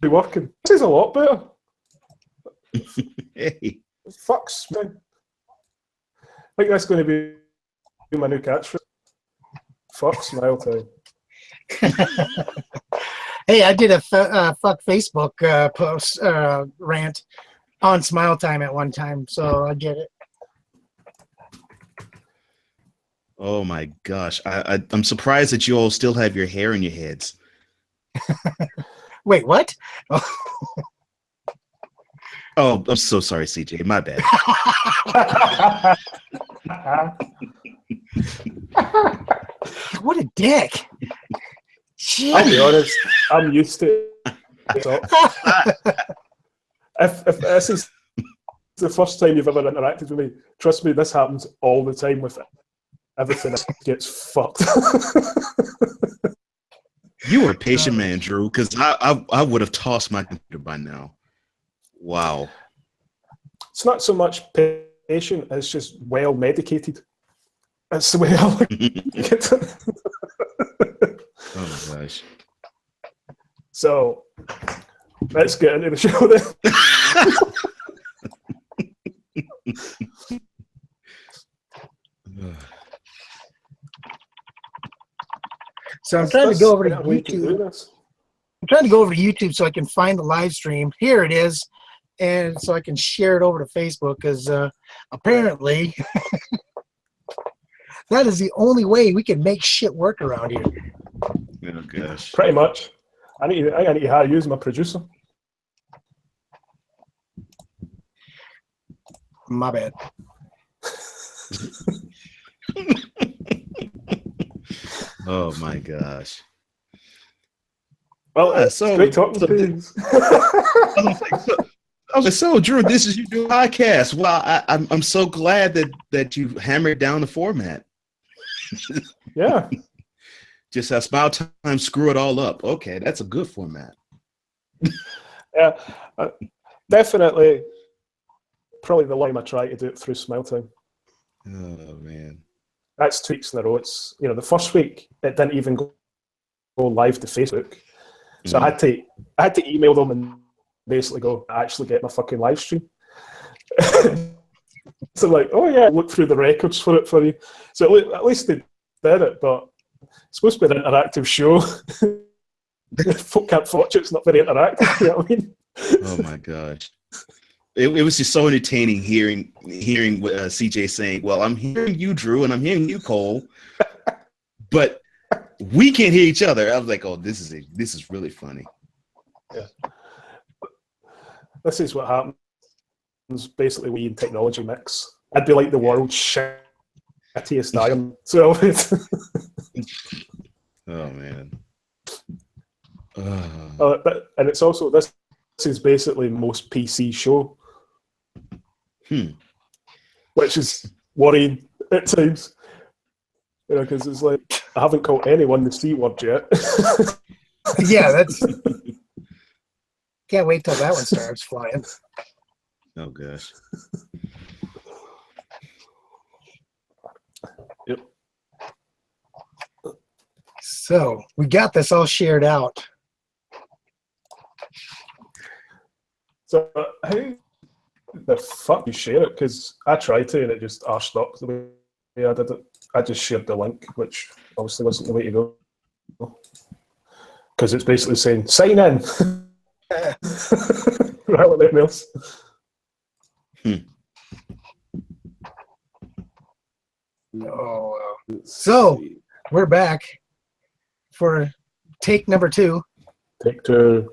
be working. This is a lot better. Hey. Fucks, man. I think that's going to be my new catchphrase. Fuck smile time. Hey, I did a fuck Facebook post rant on Smile Time at one time, so I get it. Oh my gosh. I'm surprised that you all still have your hair in your heads. Wait, what? Oh, I'm so sorry, CJ. My bad. What a dick. I'll be honest, I'm used to it. So, if this is the first time you've ever interacted with me, trust me, this happens all the time with everything that gets fucked. You were a patient man, Drew, because I would have tossed my computer by now. Wow. It's not so much patient, it's just well medicated. That's the way I look at it. Oh my gosh. So let's get into the show then. So I'm trying to go over to We can do YouTube. this. I'm trying to go over to YouTube so I can find the live stream. Here it is. And so I can share it over to Facebook because apparently that is the only way we can make shit work around here. Oh gosh. Pretty much. I need to hire you as my producer. My bad. Oh my gosh. Well, so it's great talking to you. I was like, so Drew, this is you do a podcast. Well, I'm so glad that you hammered down the format. Yeah. Just have Smile Time screw it all up. Okay, that's a good format. Yeah. Definitely. Probably the lime I try to do it through Smile Time. Oh man. That's 2 weeks in a row. It's, the first week it didn't even go live to Facebook. So I had to email them and basically go, I actually get my fucking live stream. So like, oh yeah, look through the records for it for you. So at least they did it, but it's supposed to be an interactive show. Folk can't watch it, it's not very interactive, you know what I mean? Oh my gosh. It was just so entertaining hearing what CJ saying, well, I'm hearing you, Drew, and I'm hearing you, Cole, but we can't hear each other. I was like, oh, this is really funny. Yeah. This is what happens. Basically, we in technology mix. I'd be like the world's shittiest iron. So oh man. and it's also this is basically the most PC show. Which is worrying at times. Because it's like I haven't called anyone the C word yet. Yeah, that's can't wait till that one starts flying. Oh gosh. Yep. So we got this all shared out. So how the fuck you share it? Because I tried to and it just arsed up the way I did it. I just shared the link, which obviously wasn't the way to go. Because it's basically saying, sign in. Rather than anything else. Oh, so we're back for take number 2. Take 2.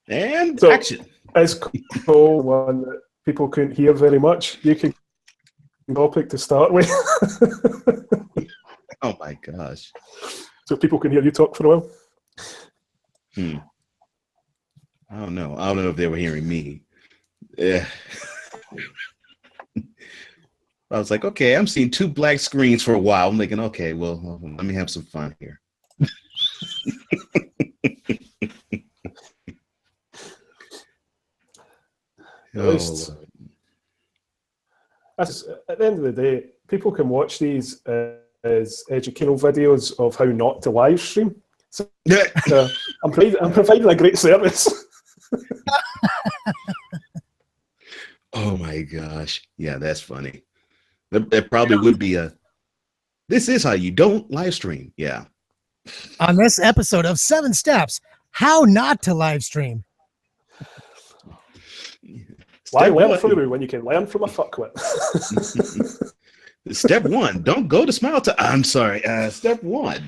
And So, action. As Cole, one that people couldn't hear very much, you can topic to start with. Oh my gosh. So people can hear you talk for a while. I don't know. I don't know if they were hearing me. Yeah. I was like, okay, I'm seeing 2 black screens for a while. I'm thinking, okay, well, let me have some fun here. At the end of the day, people can watch these is educational videos of how not to live stream. Yeah. So I'm providing a great service. Oh my gosh. Yeah, that's funny. That probably would be this is how you don't live stream. Yeah. On this episode of 7 Steps, how not to live stream. Why Step learn one. through when you can learn from a fuckwit? Step 1, don't go to Smile to. I'm sorry. Step 1.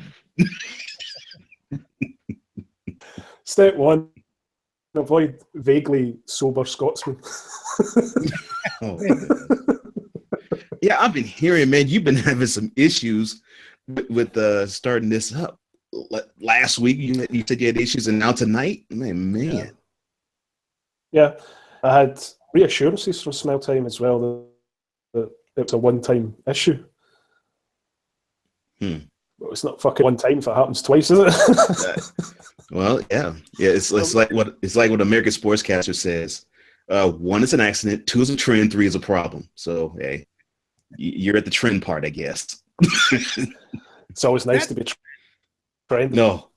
Step 1, avoid vaguely sober Scotsmen. Oh, yeah, I've been hearing, man, you've been having some issues with starting this up. Last week, you said you had issues, and now tonight, man. Yeah, I had reassurances from Smile Time as well that it was a one-time issue. Well, it's not fucking one time if it happens twice, is it? Well, yeah. It's like what American Sportscaster says. 1 is an accident, 2 is a trend, 3 is a problem. So, hey, you're at the trend part, I guess. It's always nice to be trending. No.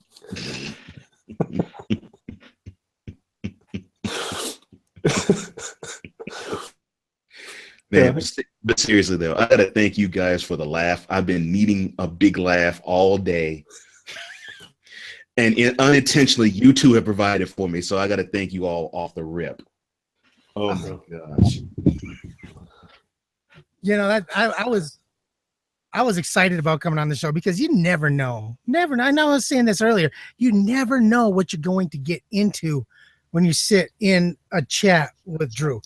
Man, but seriously though, I gotta thank you guys for the laugh. I've been needing a big laugh all day, and unintentionally, you two have provided for me. So I gotta thank you all off the rip. Oh my gosh! You know that I was excited about coming on the show because you never know. I know I was saying this earlier. You never know what you're going to get into when you sit in a chat with Drew.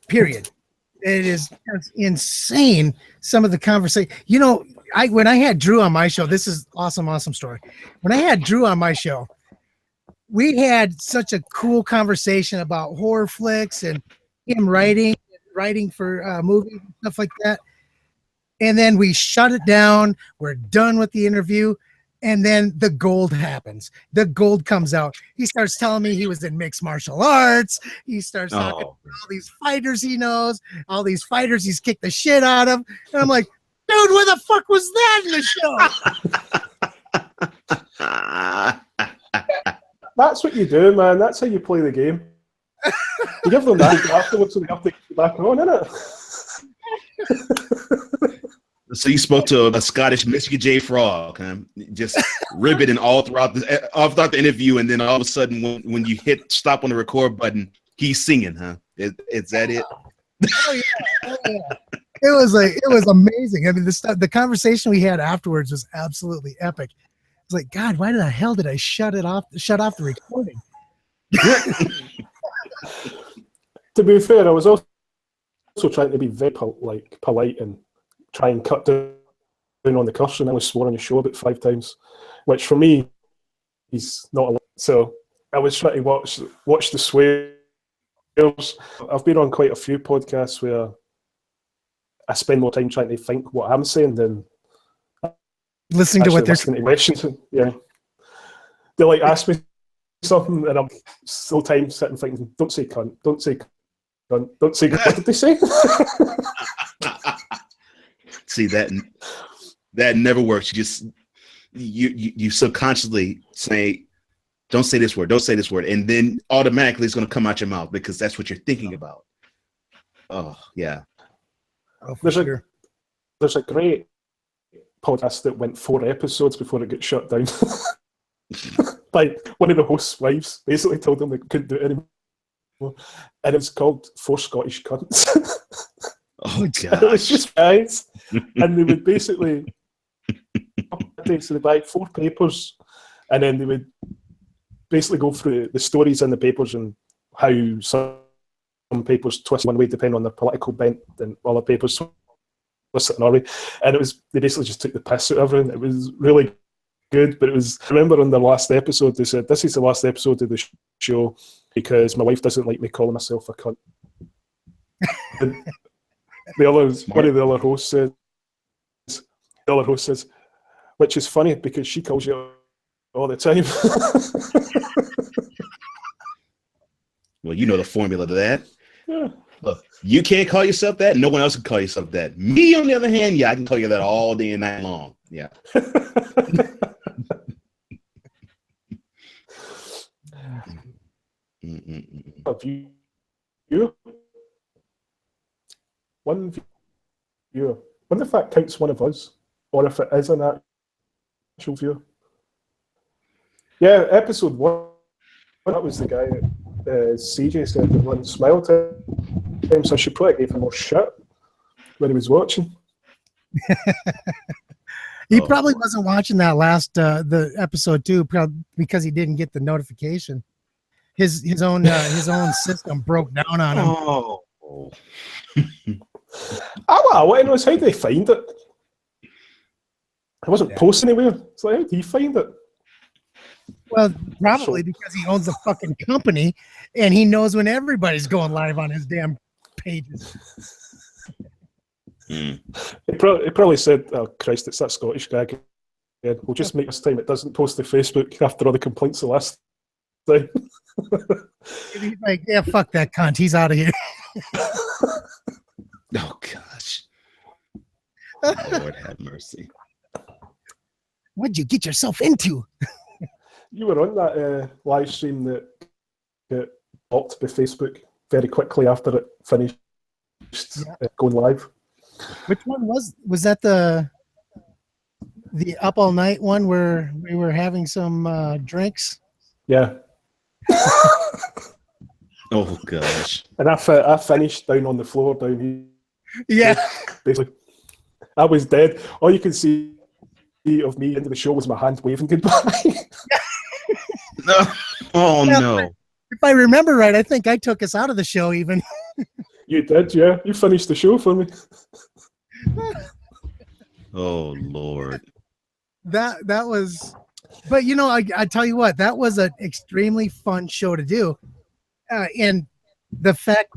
Period. It's insane. Some of the conversation, you know, when I had Drew on my show, this is awesome story. When I had Drew on my show, we had such a cool conversation about horror flicks and him writing for movies and stuff like that. And then we shut it down. We're done with the interview. And then the gold happens. The gold comes out. He starts telling me he was in mixed martial arts. He starts talking about all these fighters he knows, all these fighters he's kicked the shit out of. And I'm like, dude, where the fuck was that in the show? That's what you do, man. That's how you play the game. You give them that afterwards, so they have to get back on, innit? So you spoke to a Scottish Michigan J Frog, huh? Just riveting all throughout the interview, and then all of a sudden, when you hit stop on the record button, he's singing, huh? Is that it? Oh yeah. It was amazing. I mean, the conversation we had afterwards was absolutely epic. It's like, God, why the hell did I shut off the recording? To be fair, I was also trying to be very polite and try and cut down on the cursing. I was swore on the show about 5 times, which for me is not a lot. So I was trying to watch the swears. I've been on quite a few podcasts where I spend more time trying to think what I'm saying than listening to what they're saying. Questions. Yeah, they like ask me something, and I'm still time sitting thinking, "Don't say cunt. Don't say cunt. Don't say cunt." What did they say? See, that never works. You just you subconsciously say, don't say this word, and then automatically it's going to come out your mouth because that's what you're thinking about. Oh yeah. Oh, there's a great podcast that went 4 episodes before it got shut down. Like one of the host's wives basically told them they couldn't do it anymore, and it's called 4 Scottish Cunts. Oh god! It was just guys, and they would basically so they buy 4 papers, and then they would basically go through the stories in the papers and how some papers twist one way depending on their political bent, and other papers twist it another way. And they basically just took the piss out of everything. It was really good, but I remember on the last episode they said, "This is the last episode of the show because my wife doesn't like me calling myself a cunt." And one of the other hosts says, which is funny because she calls you all the time. Well, you know the formula to that. Yeah. You can't call yourself that. No one else can call yourself that. Me, on the other hand, yeah, I can call you that all day and night long. Yeah. A view. One viewer. Wonder if that counts one of us, or if it is an actual viewer. Yeah, episode 1. That was the guy that CJ said that one smile time, so I should probably give him more shit when he was watching. He probably wasn't watching that last the episode 2 because he didn't get the notification. His own system broke down on him. Oh. I want to know is how do they find it? I wasn't posting anywhere. So how do you find it? Well, probably because he owns a fucking company and he knows when everybody's going live on his damn pages. He probably said, "Oh Christ, it's that Scottish guy again. We'll just make this time it doesn't post to Facebook after all the complaints the last time." He's like, "Yeah, fuck that cunt. He's out of here." Oh gosh. Lord have mercy. What'd you get yourself into? You were on that live stream that got blocked by Facebook very quickly after it finished going live. Which one was that? The up all night one where we were having some drinks? Yeah. Oh gosh. And I finished down on the floor down here. Yeah. Basically, I was dead. All you could see of me into the show was my hand waving goodbye. No. Oh no. If I remember right, I think I took us out of the show even. You did, yeah. You finished the show for me. Oh Lord. That was, but you know, I tell you what, that was an extremely fun show to do. And the fact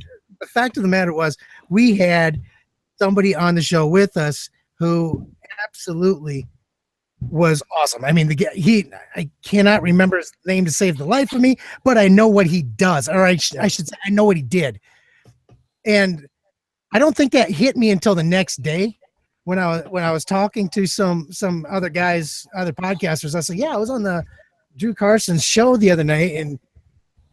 of the matter was, we had somebody on the show with us who absolutely was awesome. I mean, I cannot remember his name to save the life of me, but I know what he does, or I should say, I know what he did. And I don't think that hit me until the next day when I was talking to some other guys, other podcasters. I said, "Yeah, I was on the Drew Carson's show the other night, and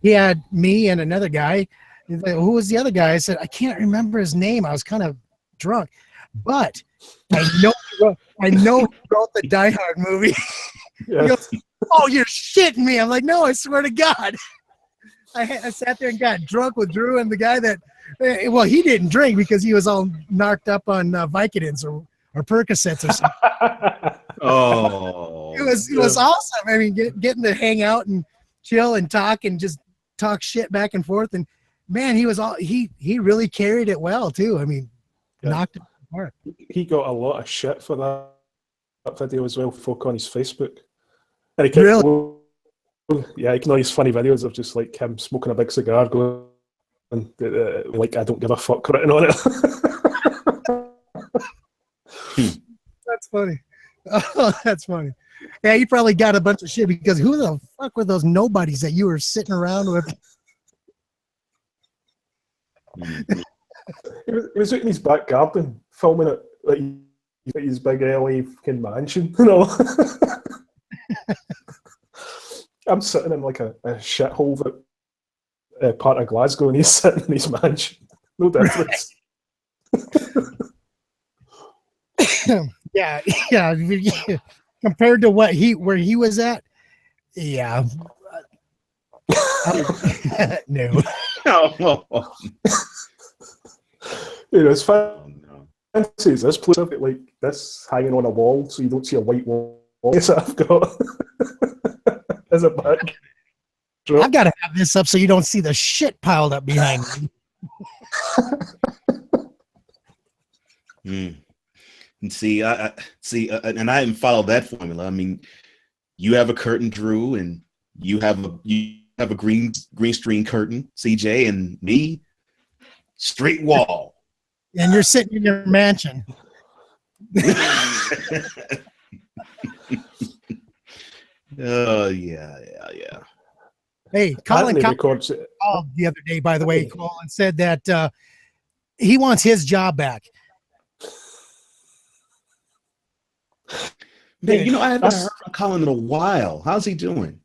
he had me and another guy." He's like, "Who was the other guy?" I said, "I can't remember his name. I was kind of drunk, but I know he wrote the Die Hard movie." Yeah. He goes, "Oh, you're shitting me." I'm like, "No, I swear to God." I sat there and got drunk with Drew and the guy that, well, he didn't drink because he was all knocked up on Vicodins or Percocets or something. Oh. It was awesome. I mean, getting to hang out and chill and talk and just talk shit back and forth. And man, he really carried it well too. I mean, knocked it apart. He got a lot of shit for that video as well, folk on his Facebook. And he kept Really? Yeah, you can all these funny videos of just like him smoking a big cigar going, like, "I don't give a fuck" written on it. That's funny. Oh, that's funny. Yeah, you probably got a bunch of shit because who the fuck were those nobodies that you were sitting around with? He was out in his back garden filming it, like his big LA fucking mansion, you know. I'm sitting in like a shithole that part of Glasgow, and he's sitting in his mansion. No difference. Yeah. Compared to where he was at, yeah. No. Oh. You know, it's fancy as this place, like this hanging on a wall, so you don't see a white wall that I've got as a back. I've got to have this up so you don't see the shit piled up behind me. And see, I and I didn't follow that formula. I mean, you have a curtain, Drew, and you have a green screen curtain, CJ, and me, straight wall. And you're sitting in your mansion. Oh yeah. Hey, Colin records called the other day, by the way, Colin said that he wants his job back. Man, I haven't heard from Colin in a while. How's he doing?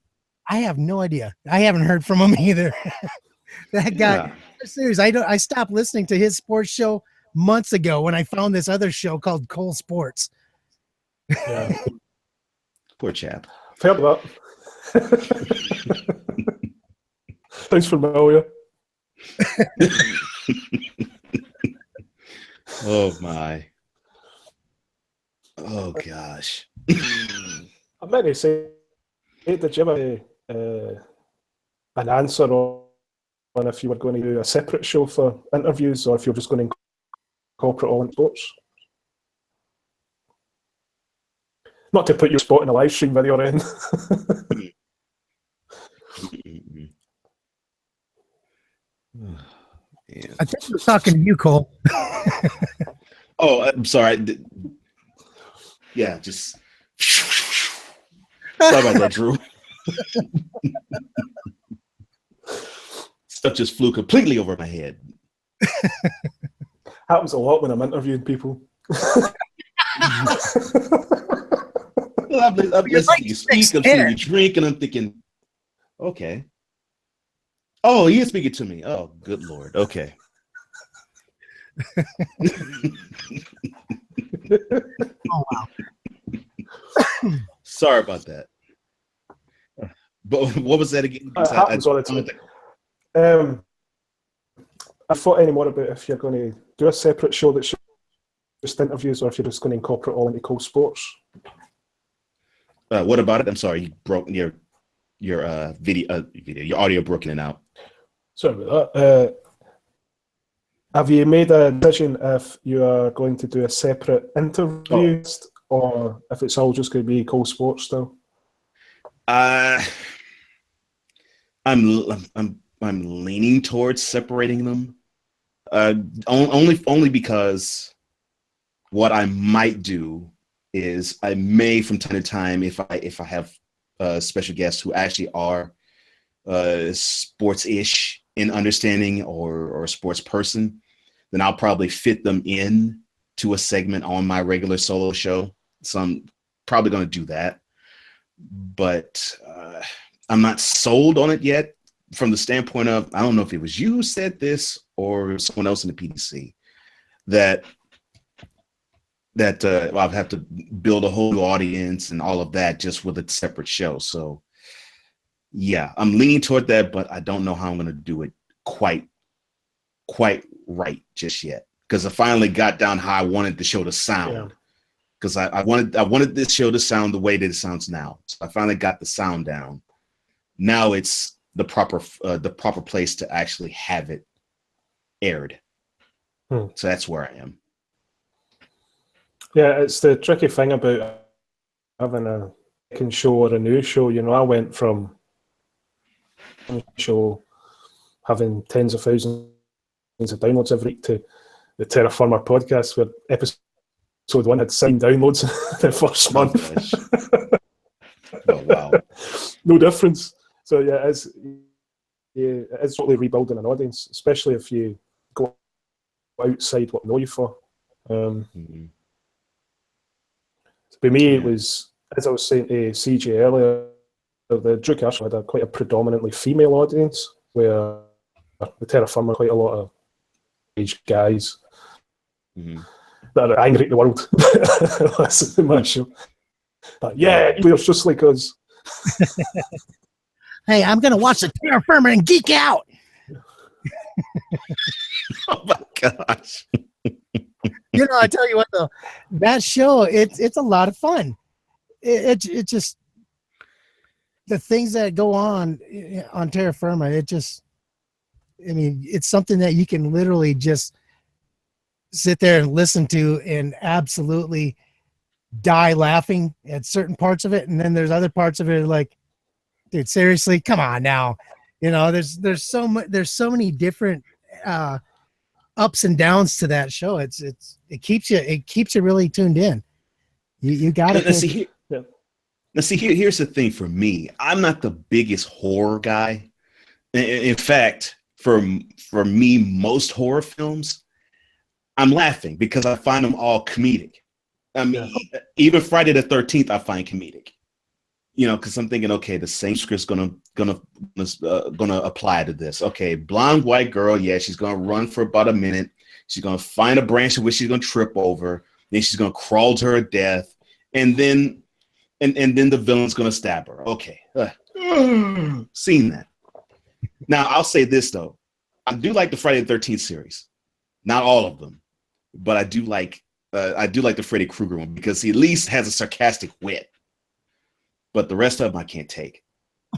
I have no idea. I haven't heard from him either. That guy, serious. I stopped listening to his sports show months ago when I found this other show called Cole Sports. Yeah. Poor chap. Heard of that. Thanks familiar. Oh my. Oh gosh. I meant to say, did you have an answer on if you were going to do a separate show for interviews or if you're just going to incorporate all in sports? Not to put your spot in a live stream video or anything. Yeah. I think we're talking to you, Cole. Oh, I'm sorry. Yeah, just sorry about that, Drew. Stuff just flew completely over my head. Happens a lot when I'm interviewing people. I'm listening to you speak, I'm seeing you drink, and I'm thinking, okay. Oh, he is speaking to me. Oh, good Lord. Okay. Oh, wow. Sorry about that. But what was that again? It happens all the time. I thought any more about if you're going to do a separate show that's just interviews or if you're just going to incorporate all into Cole Sports. What about it? I'm sorry, you broke your video, your audio broke in and out. Sorry about that. Have you made a decision if you are going to do a separate interview or if it's all just going to be Cole Sports still? I'm leaning towards separating them. Only because what I might do is I may from time to time, if I have special guests who actually are sports-ish in understanding or a sports person, then I'll probably fit them in to a segment on my regular solo show. So I'm probably going to do that. But I'm not sold on it yet from the standpoint of, I don't know if it was you who said this or someone else in the PDC, that I'll have to build a whole new audience and all of that just with a separate show. So yeah, I'm leaning toward that, but I don't know how I'm going to do it quite right just yet. Because I finally got down how I wanted the show to sound. Because I wanted this show to sound the way that it sounds now. So I finally got the sound down. Now it's the proper place to actually have it aired. So that's where I am. Yeah, it's the tricky thing about having a second show or a new show. I went from a show having tens of thousands of downloads every week to the Terra Firma podcast, where episode 1 had 7 downloads the first month. Oh, wow. No difference. So yeah, it's totally rebuilding an audience, especially if you go outside what I know you for. For me, it was, as I was saying to CJ earlier, the Drew Castle had quite a predominantly female audience, where the Terra Firma quite a lot of aged guys that are angry at the world. Listen to my show. But yeah, players just like us. Hey, I'm going to watch the Terra Firma and geek out. Oh my gosh. I tell you what, though, that show, it's a lot of fun. It just, the things that go on Terra Firma, it's something that you can literally just sit there and listen to and absolutely die laughing at certain parts of it. And then there's other parts of it like, dude, seriously, come on now. There's so many different ups and downs to that show. It keeps you really tuned in. You got it. Here's the thing for me. I'm not the biggest horror guy. In fact, for me, most horror films, I'm laughing because I find them all comedic. I mean, even Friday the 13th, I find comedic. Because I'm thinking, okay, the same script's gonna apply to this. Okay, blonde white girl, yeah, she's gonna run for about a minute. She's gonna find a branch in which she's gonna trip over. Then she's gonna crawl to her death, and then the villain's gonna stab her. Okay, seen that. Now I'll say this though, I do like the Friday the 13th series, not all of them, but I do like the Freddy Krueger one because he at least has a sarcastic wit. But the rest of them I can't take.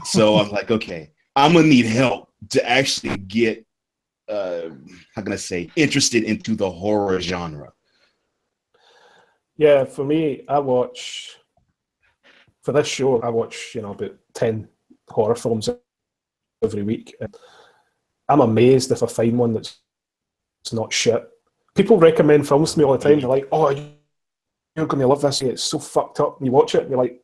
So I'm like, okay, I'm gonna need help to actually get how can I say, interested into the horror genre. Yeah, for me, for this show, I watch, about 10 horror films every week. And I'm amazed if I find one that's not shit. People recommend films to me all the time. They're like, oh, you're going to love this. It's so fucked up. And you watch it and you're like,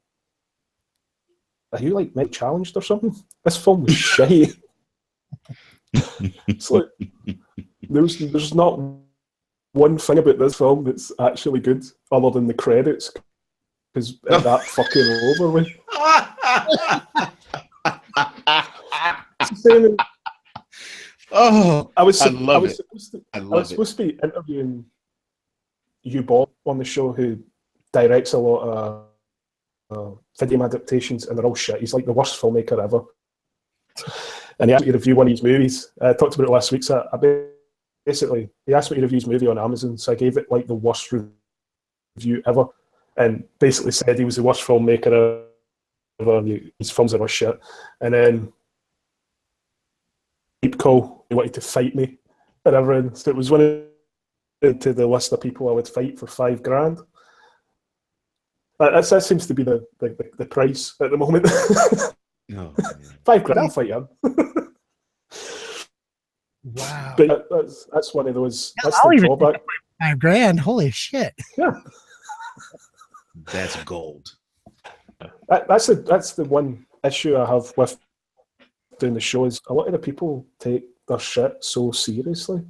are you like mentally challenged or something? This film was shit. It's like, there's not one thing about this film that's actually good other than the credits, because that fucking over with. Oh, I was supposed to be interviewing Hugh Bob on the show, who directs a lot of video adaptations, and they're all shit. He's like the worst filmmaker ever. And he asked me to review one of his movies. I talked about it last week. So basically, he asked me to review his movie on Amazon, so I gave it like the worst review ever, and basically said he was the worst filmmaker ever. His films are all shit. And then Deep Call, he wanted to fight me and everything. So it was one to the list of people I would fight for $5,000. That seems to be the price at the moment. No, $5,000, I'll fight him. Wow. But that's one of those. Yeah, that's I'll the even drawback. $5,000. Holy shit. Yeah. That's gold. That's the one issue I have with doing the show is a lot of the people take their shit so seriously.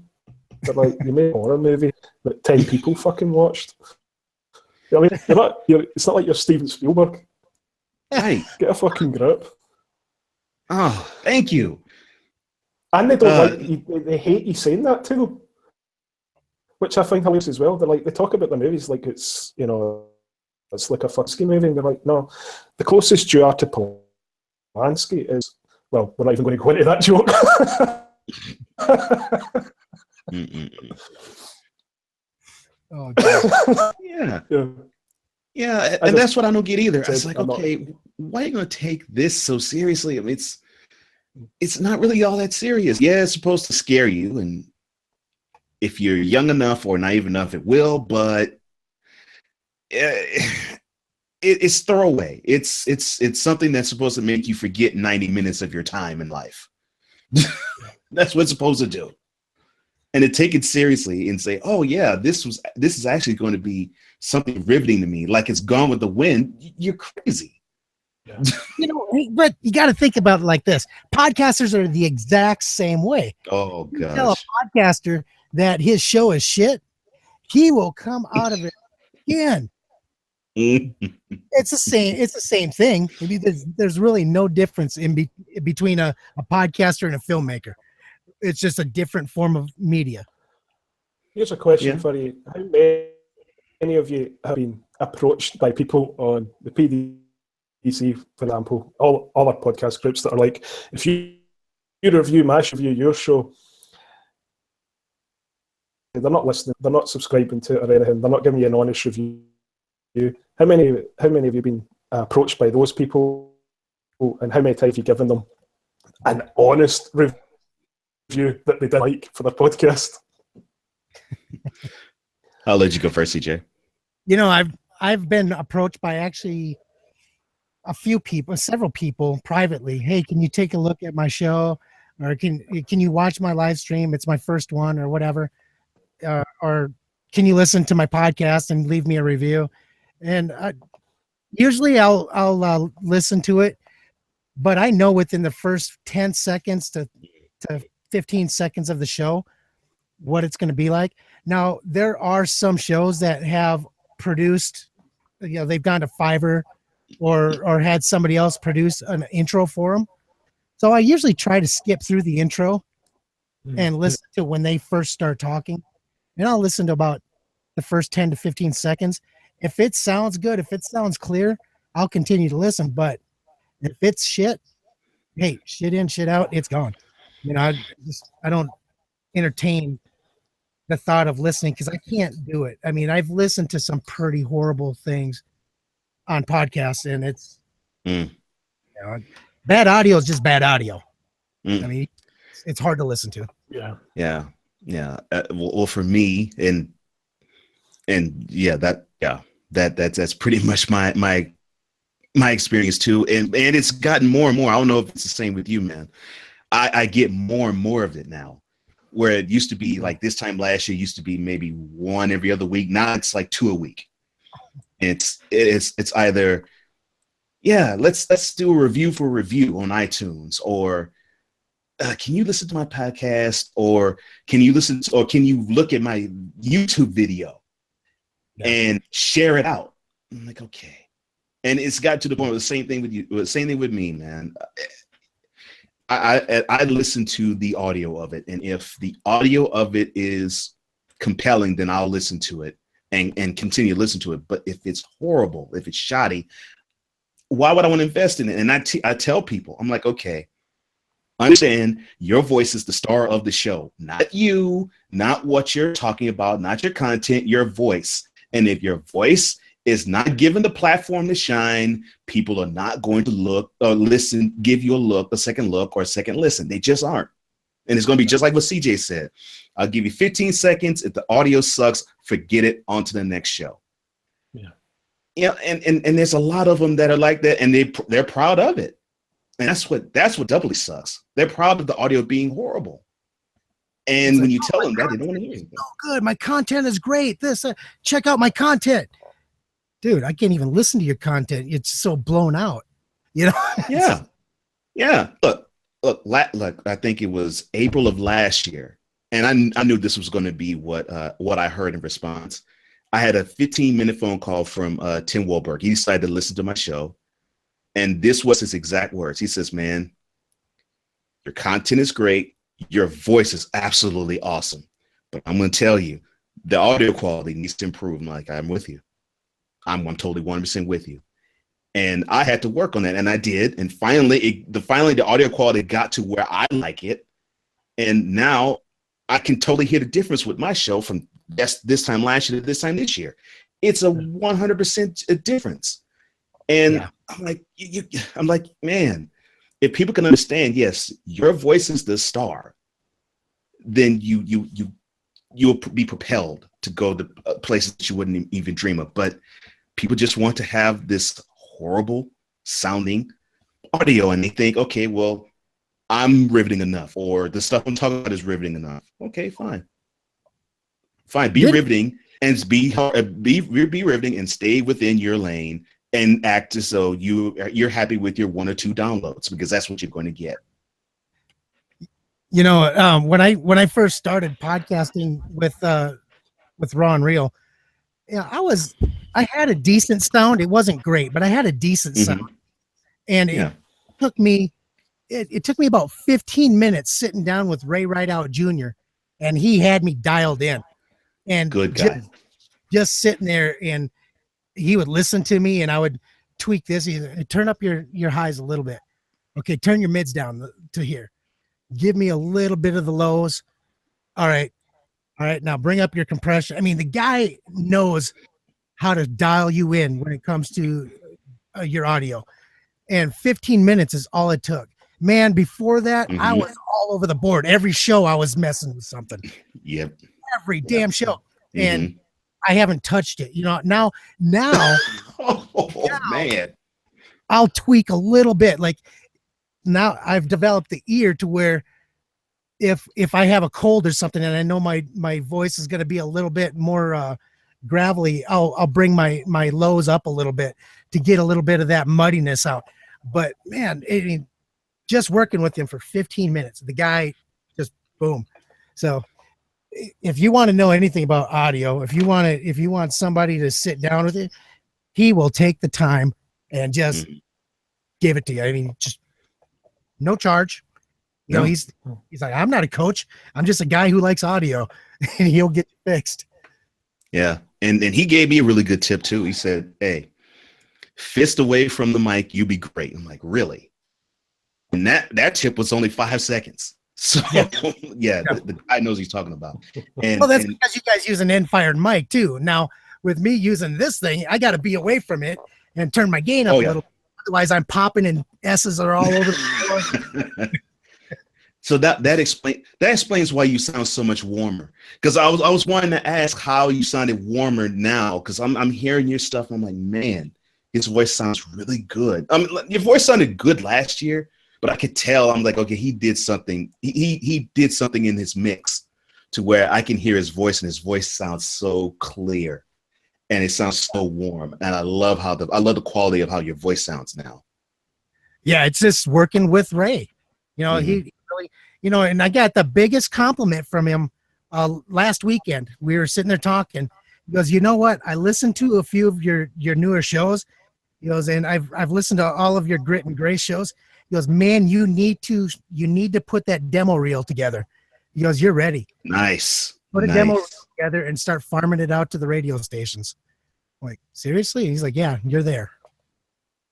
They're like, you made a horror movie that 10 people fucking watched. I mean, it's not like you're Steven Spielberg. Right. Get a fucking grip. Oh, thank you. And they don't like you, they hate you saying that to them, which I find hilarious as well. They're like, they talk about the movies like it's, it's like a Futsky movie, and they're like, no, the closest you are to Polanski is, well, we're not even going to go into that joke. Oh, God. Yeah, and that's what I don't get either. It's like, okay, why are you going to take this so seriously? I mean, it's not really all that serious. Yeah, it's supposed to scare you, and if you're young enough or naive enough, it will. But it's throwaway. It's something that's supposed to make you forget 90 minutes of your time in life. That's what it's supposed to do. And to take it seriously and say, oh yeah, this is actually going to be something riveting to me, like it's Gone with the Wind. You're crazy. Yeah. But you got to think about it like this. Podcasters are the exact same way. Oh gosh. You tell a podcaster that his show is shit, he will come out of it again. It's the same thing. I mean, there's really no difference in between a podcaster and a filmmaker. It's just a different form of media. Here's a question for you. How many of you have been approached by people on the PDC, for example, all other podcast groups that are like, if you review MASH, review your show, they're not listening, they're not subscribing to it or anything, they're not giving you an honest review. How many have you been approached by those people, and how many times have you given them an honest review that they didn't like for their podcast? I'll let you go first, CJ. I've been approached by actually several people privately. Hey, can you take a look at my show, or can you watch my live stream? It's my first one, or whatever. Or can you listen to my podcast and leave me a review? And usually I'll listen to it, but I know within the first 10 seconds to 15 seconds of the show what it's going to be like. Now there are some shows that have produced, they've gone to Fiverr or had somebody else produce an intro for them. So I usually try to skip through the intro and listen to when they first start talking. And I'll listen to about the first 10 to 15 seconds. If it sounds good, if it sounds clear, I'll continue to listen. But if it's shit, hey, shit in, shit out, it's gone. I don't entertain the thought of listening because I can't do it. I mean, I've listened to some pretty horrible things on podcasts, and it's bad audio is just bad audio. I mean, it's hard to listen to. Yeah. Well, for me, that's pretty much my experience too. And it's gotten more and more. I don't know if it's the same with you, man. I get more and more of it now. Where it used to be like this time last year used to be maybe one every other week. Now it's like 2 a week. It's either, let's do a review for review on iTunes, or can you listen to my podcast, or can you look at my YouTube video and share it out? I'm like, okay. And it's got to the point where the same thing with you, the same thing with me, man. I listen to the audio of it, and if the audio of it is compelling, then I'll listen to it and continue to listen to it. But if it's horrible, if it's shoddy, why would I want to invest in it? And I tell people, I'm like, okay, understand your voice is the star of the show, not you, not what you're talking about, not your content, your voice. And if your voice is not given the platform to shine, people are not going to look or listen, give you a second look or a second listen. They just aren't. And it's going to be just like what CJ said. I'll give you 15 seconds. If the audio sucks, forget it, on to the next show. And there's a lot of them that are like that, and they're proud of it. And that's what doubly sucks. They're proud of the audio being horrible. And when you tell them that, they don't want to hear it. Oh, good. My content is great. Check out my content. Dude, I can't even listen to your content. It's so blown out, Yeah. Look, I think it was April of last year, and I knew this was going to be what I heard in response. I had a 15-minute phone call from Tim Wolberg. He decided to listen to my show, and this was his exact words. He says, "Man, your content is great. Your voice is absolutely awesome, but I'm going to tell you, the audio quality needs to improve." I'm like, I'm with you. I'm totally 100% with you. And I had to work on that, and I did. And finally, the audio quality got to where I like it. And now I can totally hear the difference with my show from this time last year to this time this year. It's a 100% difference. And I'm like, man, if people can understand, yes, your voice is the star, then you'll be propelled to go to places that you wouldn't even dream of. But people just want to have this horrible sounding audio, and they think, okay, well, I'm riveting enough, or the stuff I'm talking about is riveting enough. Okay, fine. Be riveting and be riveting and stay within your lane and act as though you're happy with your 1 or 2 downloads, because that's what you're going to get. When I first started podcasting with Raw and Real, I had a decent sound. It wasn't great, but I had a decent sound. And it took me about 15 minutes sitting down with Ray Rideout Jr., and he had me dialed in. And good guy. Just sitting there, and he would listen to me, and I would tweak this. He'd turn up your highs a little bit. Okay, turn your mids down to here. Give me a little bit of the lows. All right. Now bring up your compression. I mean, the guy knows how to dial you in when it comes to your audio. And 15 minutes is all it took. Man, before that, I was all over the board. Every show I was messing with something. Yep. Every damn show. And I haven't touched it. Now man, I'll tweak a little bit. Like, now I've developed the ear to where if I have a cold or something and I know my voice is going to be a little bit more gravelly, I'll bring my lows up a little bit to get a little bit of that muddiness out. But man, just working with him for 15 minutes, the guy just boom. So if you want to know anything about audio, if you want somebody to sit down with it, he will take the time and just give it to you. I mean, just no charge. You know, he's like, I'm not a coach. I'm just a guy who likes audio, and he'll get you fixed. Yeah. And he gave me a really good tip too. He said, hey, fist away from the mic, you be great. I'm like, really? And that tip was only 5 seconds. So the guy knows what he's talking about. And well, that's because you guys use an end-fired mic too. Now, with me using this thing, I got to be away from it and turn my gain up a little. Otherwise, I'm popping and S's are all over the floor. So that explains why you sound so much warmer. Because I was wanting to ask how you sounded warmer now. Because I'm hearing your stuff. And I'm like, man, his voice sounds really good. I mean, your voice sounded good last year, but I could tell. I'm like, okay, he did something. He did something in his mix to where I can hear his voice, and his voice sounds so clear, and it sounds so warm. And I love the quality of how your voice sounds now. Yeah, it's just working with Ray. You know, he really, you know, and I got the biggest compliment from him last weekend. We were sitting there talking. He goes, you know what? I listened to a few of your newer shows. He goes, and I've listened to all of your Grit and Grace shows. He goes, man, you need to put that demo reel together. He goes, you're ready. Nice. Put a demo reel together and start farming it out to the radio stations. I'm like, seriously? And he's like, yeah, you're there.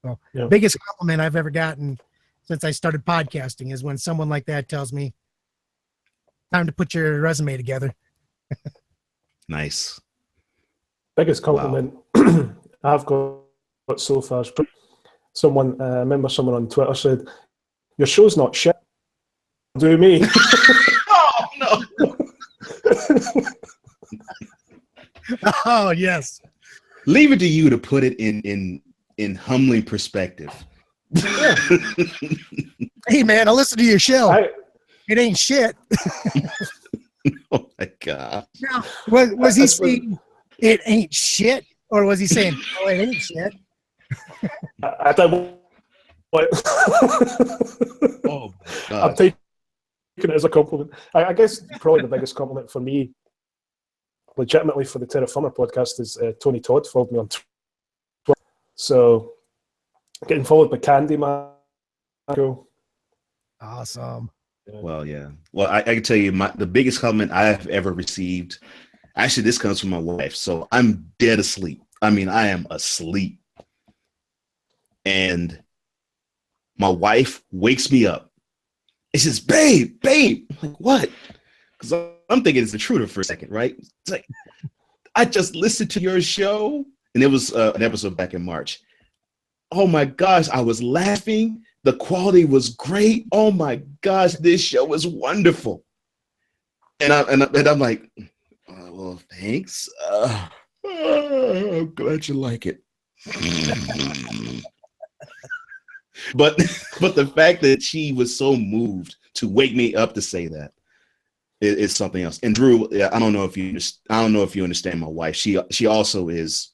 So biggest compliment I've ever gotten since I started podcasting is when someone like that tells me, time to put your resume together. Nice. Biggest compliment I've got so far is someone, I remember someone on Twitter said, your show's not shit. Do me. Oh, no. Oh, yes. Leave it to you to put it in humbling perspective. Yeah. Hey, man, I listen to your show. It ain't shit. Oh, my God. Now, was he saying it ain't shit? Or was he saying, oh, it ain't shit? I don't what. Oh, my God. I'm taking it as a compliment. I guess probably the biggest compliment for me, legitimately for the Terra Firma podcast, is Tony Todd followed me on Twitter. So getting followed by Candyman. Awesome. Well, yeah. Well, I can tell you the biggest compliment I have ever received. Actually, this comes from my wife. So I'm dead asleep. I mean, I am asleep. And my wife wakes me up. And she says, babe. I'm like, what? Because I'm thinking it's the intruder for a second, right? It's like, I just listened to your show. And it was an episode back in March. Oh my gosh, I was laughing. The quality was great. Oh my gosh, this show was wonderful. And I'm like, well, thanks. I'm glad you like it. But the fact that she was so moved to wake me up to say that is something else. And Drew, I don't know if you understand my wife. She also is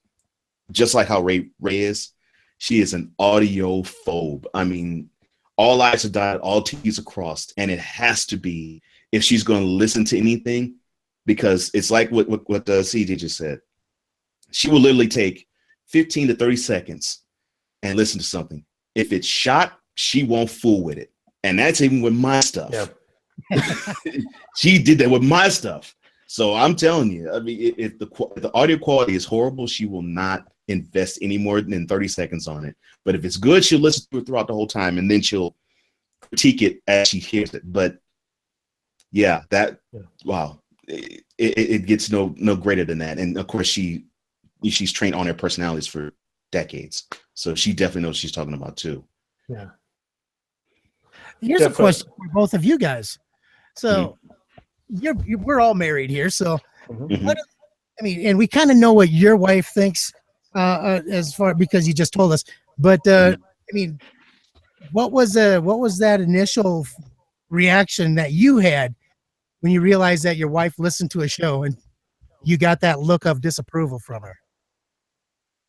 just like how Ray is. She is an audiophobe. I mean, all I's are dotted, all T's are crossed, and it has to be if she's going to listen to anything, because it's like what CJ just said. She will literally take 15 to 30 seconds and listen to something. If it's shot, she won't fool with it, and that's even with my stuff. Yeah. She did that with my stuff. So I'm telling you, I mean, if the audio quality is horrible, she will not invest any more than 30 seconds on it. But if it's good, she'll listen to it throughout the whole time, and then she'll critique it as she hears it. But yeah, wow, it gets no greater than that. And of course, she's trained on her personalities for decades, so she definitely knows what she's talking about too. Yeah. Here's a question for both of you guys. So we're all married here, so what? I mean, and we kind of know what your wife thinks, as far because you just told us. But I mean, what was that initial reaction that you had when you realized that your wife listened to a show and you got that look of disapproval from her?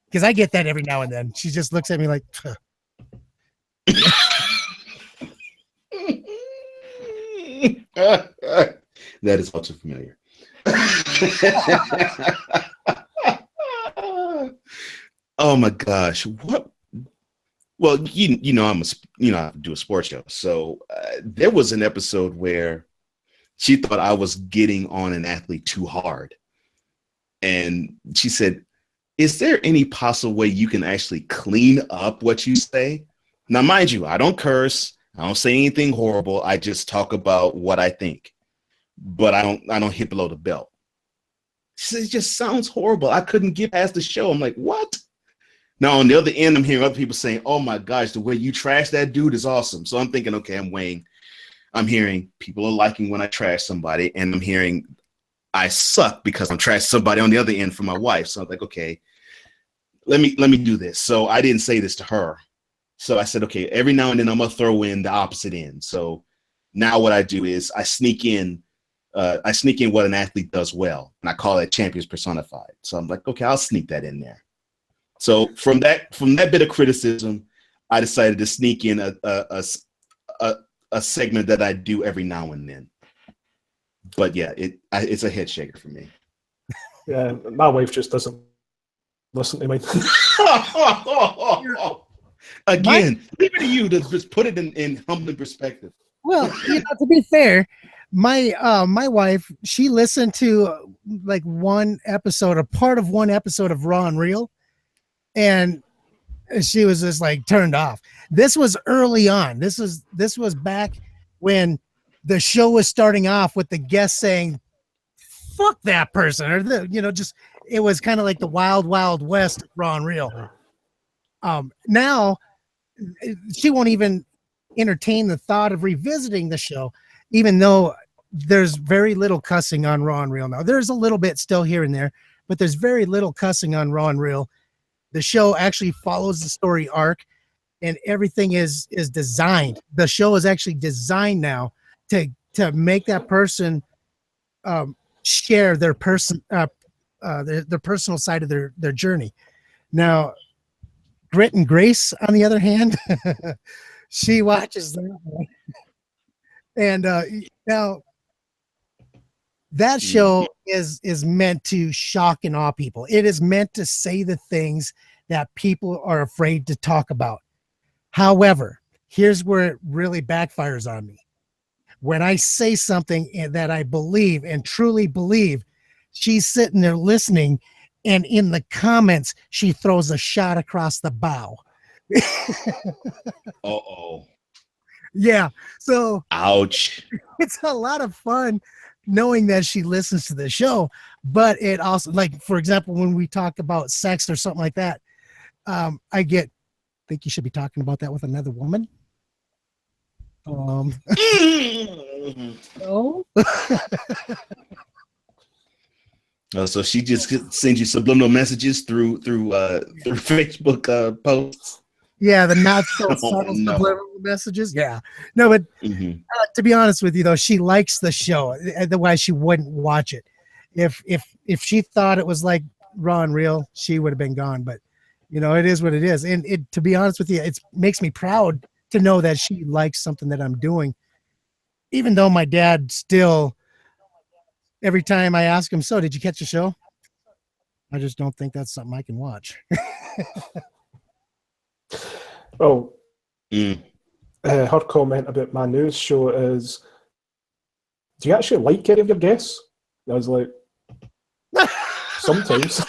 Because I get that every now and then. She just looks at me like, huh. That is all too familiar. Oh my gosh! What? Well, I do a sports show, so there was an episode where she thought I was getting on an athlete too hard, and she said, "Is there any possible way you can actually clean up what you say?" Now, mind you, I don't curse, I don't say anything horrible. I just talk about what I think, but I don't hit below the belt. She said, it just sounds horrible. I couldn't get past the show. I'm like, what? Now, on the other end, I'm hearing other people saying, oh my gosh, the way you trash that dude is awesome. So I'm thinking, okay, I'm hearing people are liking when I trash somebody, and I'm hearing I suck because I'm trashing somebody on the other end for my wife. So I'm like, okay, let me do this. So I didn't say this to her. So I said, okay, every now and then I'm gonna throw in the opposite end. So now what I do is I sneak in what an athlete does well, and I call it champions personified. So I'm like, okay, I'll sneak that in there. So from that bit of criticism, I decided to sneak in a segment that I do every now and then. But yeah, it's a head shaker for me. Yeah, my wife just doesn't listen to me. Again, leave it to you to just put it in humbling perspective. Well, to be fair, my wife, she listened to like one episode, a part of one episode of Raw and Real, and she was just like turned off. This was early on. This was back when the show was starting off with the guest saying, "Fuck that person," or just it was kind of like the wild, wild west of Raw and Real. Now she won't even entertain the thought of revisiting the show, even though there's very little cussing on Raw and Real now. There's a little bit still here and there, but there's very little cussing on Raw and Real. The show actually follows the story arc, and everything is designed. The show is actually designed now to make that person share their their personal side of their journey. Now, Grit and Grace, on the other hand, she watches that one. And now that show is meant to shock and awe people. It is meant to say the things that people are afraid to talk about. However, here's where it really backfires on me. When I say something that I believe and truly believe, she's sitting there listening, and in the comments, she throws a shot across the bow. Uh-oh. Yeah. So ouch. It's a lot of fun knowing that she listens to the show, but it also, like, for example, when we talk about sex or something like that, I think you should be talking about that with another woman. No. So she just sends you subliminal messages through Facebook posts. Yeah, the not so subtle subliminal messages. Yeah, no, but to be honest with you, though, she likes the show. Otherwise, she wouldn't watch it. If she thought it was like Raw and Real, she would have been gone. But it is what it is. And to be honest with you, it makes me proud to know that she likes something that I'm doing. Even though my dad still, every time I ask him, so did you catch the show? I just don't think that's something I can watch. Well, her comment about my news show is, do you actually like any of your guests? And I was like, sometimes.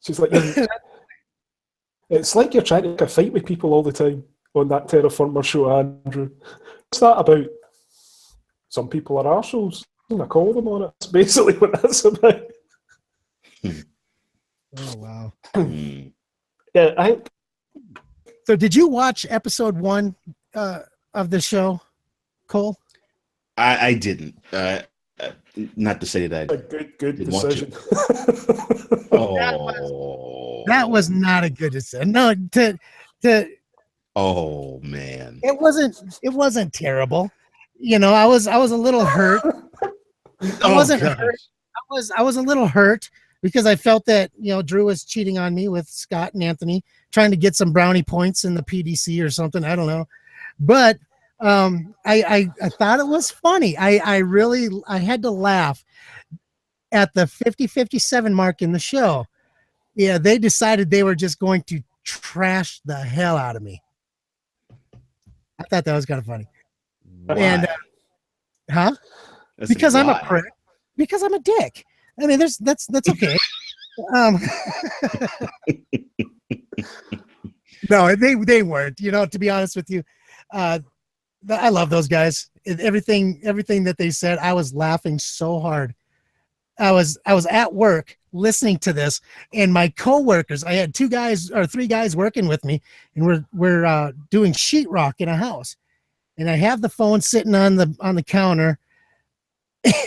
She's like, it's like you're trying to pick a fight with people all the time on that Terraformer show, Andrew. What's that about? Some people are arseholes, and I call them on it. That's basically what that's about. Oh, wow. Yeah, I think. So did you watch episode 1 of the show, Cole? I didn't. Not to say that. A good decision. That was not a good decision. No, oh man. It wasn't terrible. I was a little hurt. I wasn't hurt. I was a little hurt because I felt that, Drew was cheating on me with Scott and Anthony, trying to get some brownie points in the PDC or something. I don't know. But I thought it was funny. I had to laugh at the 50-57 mark in the show. Yeah, they decided they were just going to trash the hell out of me. I thought that was kind of funny. Why? And huh? That's Because I'm a why. prick. Because I'm a dick. I mean, that's okay. No, they weren't. To be honest with you, I love those guys. Everything that they said, I was laughing so hard. I was at work listening to this, and my coworkers. I had 3 guys working with me, and we're doing sheetrock in a house, and I have the phone sitting on the counter,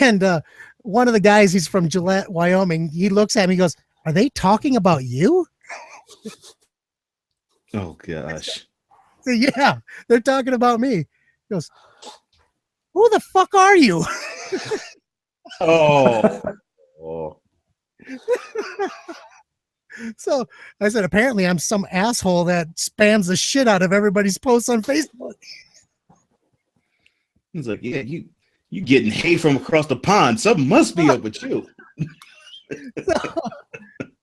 and one of the guys, he's from Gillette, Wyoming. He looks at me, he goes, "Are they talking about you?" Oh gosh. I said, "Yeah, they're talking about me." He goes, "Who the fuck are you?" Oh. Oh. So I said, "Apparently I'm some asshole that spams the shit out of everybody's posts on Facebook." He's like, yeah, you getting hate from across the pond. Something must be up with you.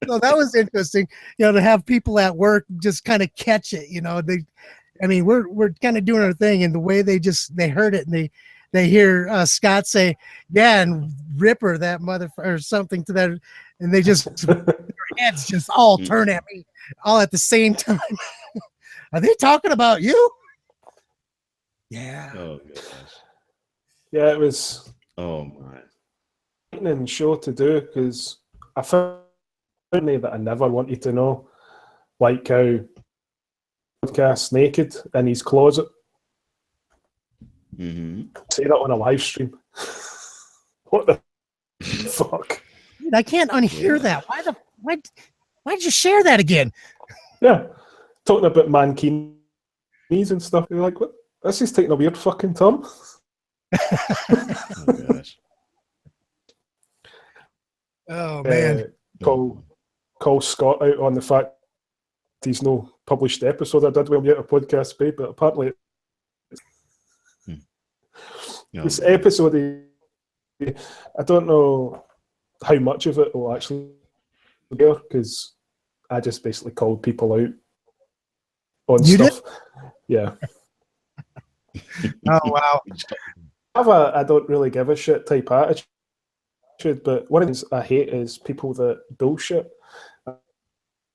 So that was interesting, to have people at work just kind of catch it. We're kind of doing our thing, and the way they heard it, and they hear Scott say, "Yeah," and Ripper, that motherfucker, or something to that, and they just their heads just all turn at me all at the same time. Are they talking about you? Yeah. Oh gosh. Yeah, it was Oh my. an show to do because I found that I never wanted to know, like how podcast naked in his closet. Mm-hmm. Say that on a live stream. What the fuck? Dude, I can't unhear that. Why'd you share that again? Yeah, talking about mankinis and stuff. You're like, what? This is taking a weird fucking turn. Oh gosh. Oh man. Call Scott out on the fact he's no published episode I did when we had a podcast pay, but apparently this episode, I don't know how much of it will actually be there because I just basically called people out on You stuff. Yeah. Oh wow. I have a I don't really give a shit type attitude, but one of the things I hate is people that bullshit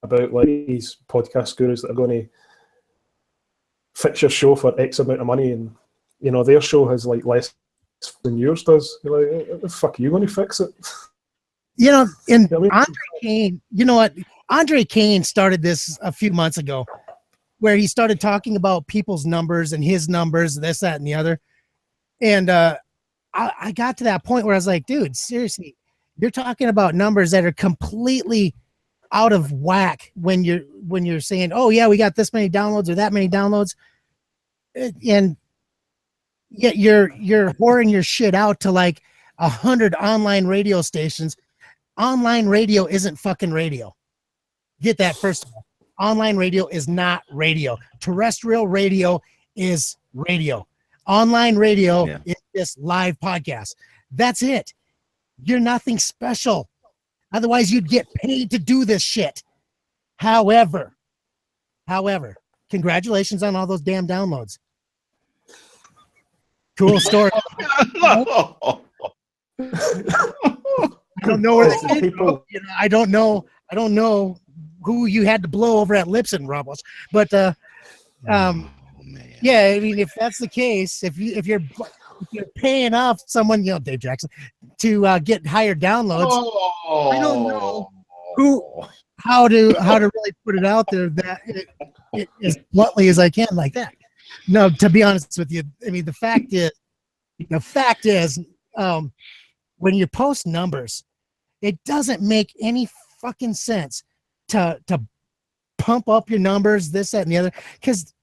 about like these podcast gurus that are going to fix your show for X amount of money, and their show has like less than yours does. You're like, what the fuck are you going to fix it? And You know what I mean? Andre Kane, you know what? Andre Kane started this a few months ago, where he started talking about people's numbers and his numbers, this, that, and the other. And I got to that point where I was like, dude, seriously, you're talking about numbers that are completely out of whack when you're saying, oh yeah, we got this many downloads or that many downloads, and yet you're whoring your shit out to like 100 online radio stations. Online radio isn't fucking radio. Get that first of all. Online radio is not radio. Terrestrial radio is radio. Online radio is just live podcast. That's it. You're nothing special. Otherwise, you'd get paid to do this shit. However, congratulations on all those damn downloads. Cool story. I don't know where they came from. I don't know who you had to blow over at Lips and Ramos, but yeah, I mean, if that's the case, if you're paying off someone, Dave Jackson, to get higher downloads, I don't know how to really put it out there that it as bluntly as I can like that. No, to be honest with you, I mean, the fact is, when you post numbers, it doesn't make any fucking sense to pump up your numbers, this, that, and the other, because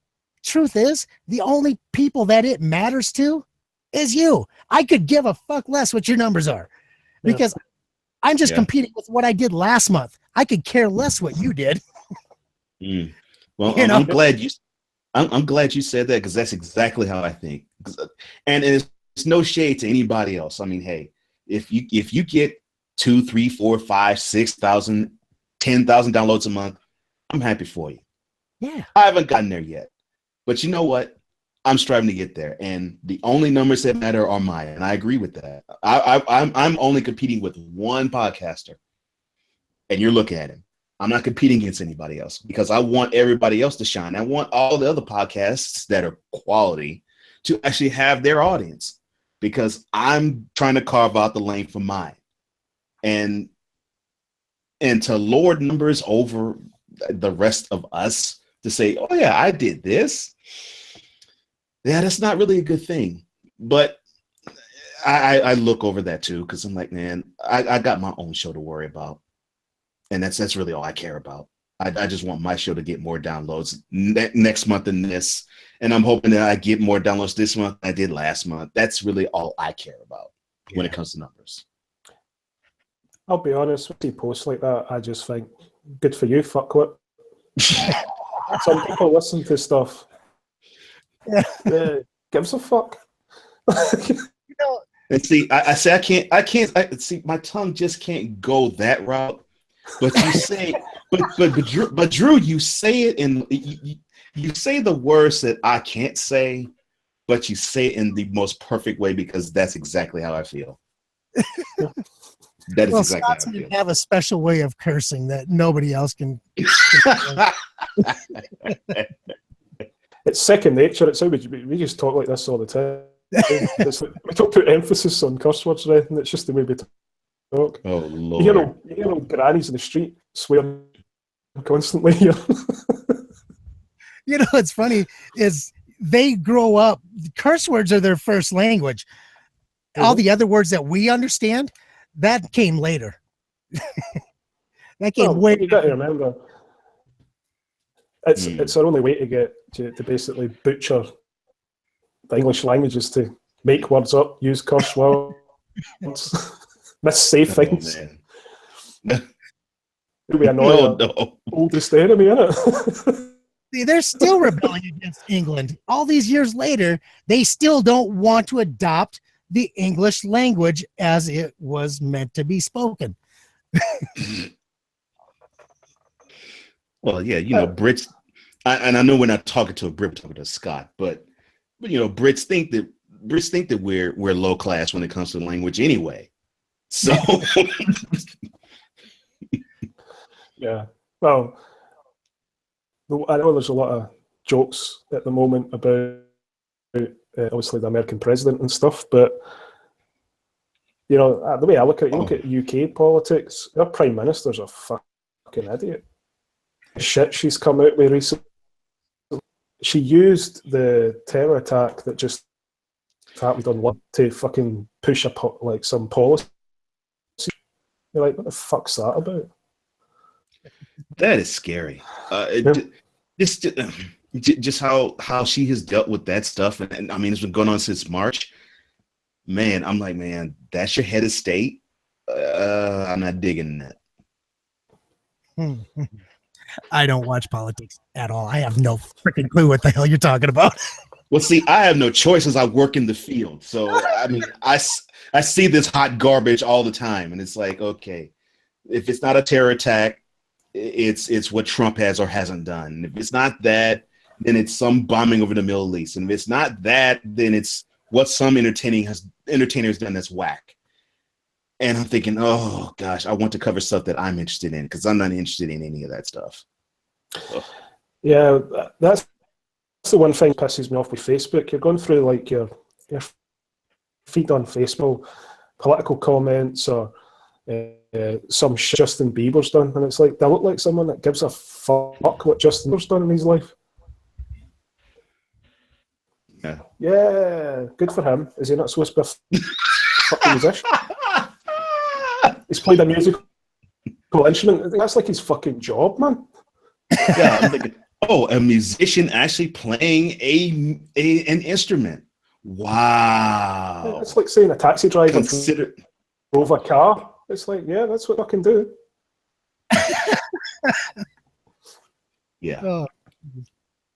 truth is, the only people that it matters to is you. I could give a fuck less what your numbers are, because I'm just competing with what I did last month. I could care less what you did. Well, I'm glad I'm glad you said that because that's exactly how I think. And it's no shade to anybody else. I mean, hey, if you get 2, 3, 4, 5, 6,000, 10,000 downloads a month, I'm happy for you. Yeah. I haven't gotten there yet, but you know what? I'm striving to get there, and the only numbers that matter are mine, and I agree with that. I'm only competing with one podcaster, and you're looking at him. I'm not competing against anybody else because I want everybody else to shine. I want all the other podcasts that are quality to actually have their audience because I'm trying to carve out the lane for mine, and to lord numbers over the rest of us to say, oh yeah, I did this. Yeah, that's not really a good thing. But I look over that too because I'm like, man, I got my own show to worry about. And that's really all I care about. I just want my show to get more downloads next month than this. And I'm hoping that I get more downloads this month than I did last month. That's really all I care about when it comes to numbers. I'll be honest, when you post like that, I just think, good for you, fuckwit. Some people listen to stuff. Gives a fuck. And see, I see my tongue just can't go that route. But you say, but Drew, you say it in you say the words that I can't say, but you say it in the most perfect way because that's exactly how I feel. That is exactly Scott's how I feel. have a special way of cursing that nobody else can. It's second nature. It's how we just talk like this all the time. We don't put emphasis on curse words or anything. It's just the way we talk. Oh Lord! You hear old grannies in the street swearing constantly. You know what's funny is they grow up. Curse words are their first language. All the other words that we understand, that came later. That came way. You got to remember, it's our only way to get to basically butcher the English language is to make words up, use curse words, missay things. We annoy our oldest enemy, innit? See, they're still rebelling against England. All these years later, they still don't want to adopt the English language as it was meant to be spoken. Well, yeah, Brits, and I know we're not talking to a Brit, we're talking to Scott, but Brits think that we're low class when it comes to language anyway. So yeah, well, I know there's a lot of jokes at the moment about obviously the American president and stuff, but the way I look at it, you look at UK politics, their prime minister's a fucking idiot. Shit she's come out with recently. She used the terror attack that just happened on one to fucking push some policy. You're like, what the fuck's that about? That is scary. Just how she has dealt with that stuff, and I mean, it's been going on since March. Man, I'm like, man, that's your head of state. I'm not digging that. I don't watch politics at all. I have no freaking clue what the hell you're talking about. Well, see, I have no choice as I work in the field. So, I mean, I see this hot garbage all the time. And it's like, okay, if it's not a terror attack, it's what Trump has or hasn't done. And if it's not that, then it's some bombing over the Middle East. And if it's not that, then it's what some entertainers done that's whack. And I'm thinking, oh, gosh, I want to cover stuff that I'm interested in because I'm not interested in any of that stuff. Ugh. Yeah, that's the one thing that pisses me off with Facebook. You're going through like your feed on Facebook, political comments or some shit Justin Bieber's done, and it's like, they look like someone that gives a fuck what Justin Bieber's done in his life. Yeah, good for him. Is he not supposed to be a fucking musician? He's played a musical instrument. That's like his fucking job, man. Yeah, I'm thinking, a musician actually playing an instrument. Wow. It's like saying a taxi driver drove a car. It's like, yeah, that's what I can do. Yeah. Oh.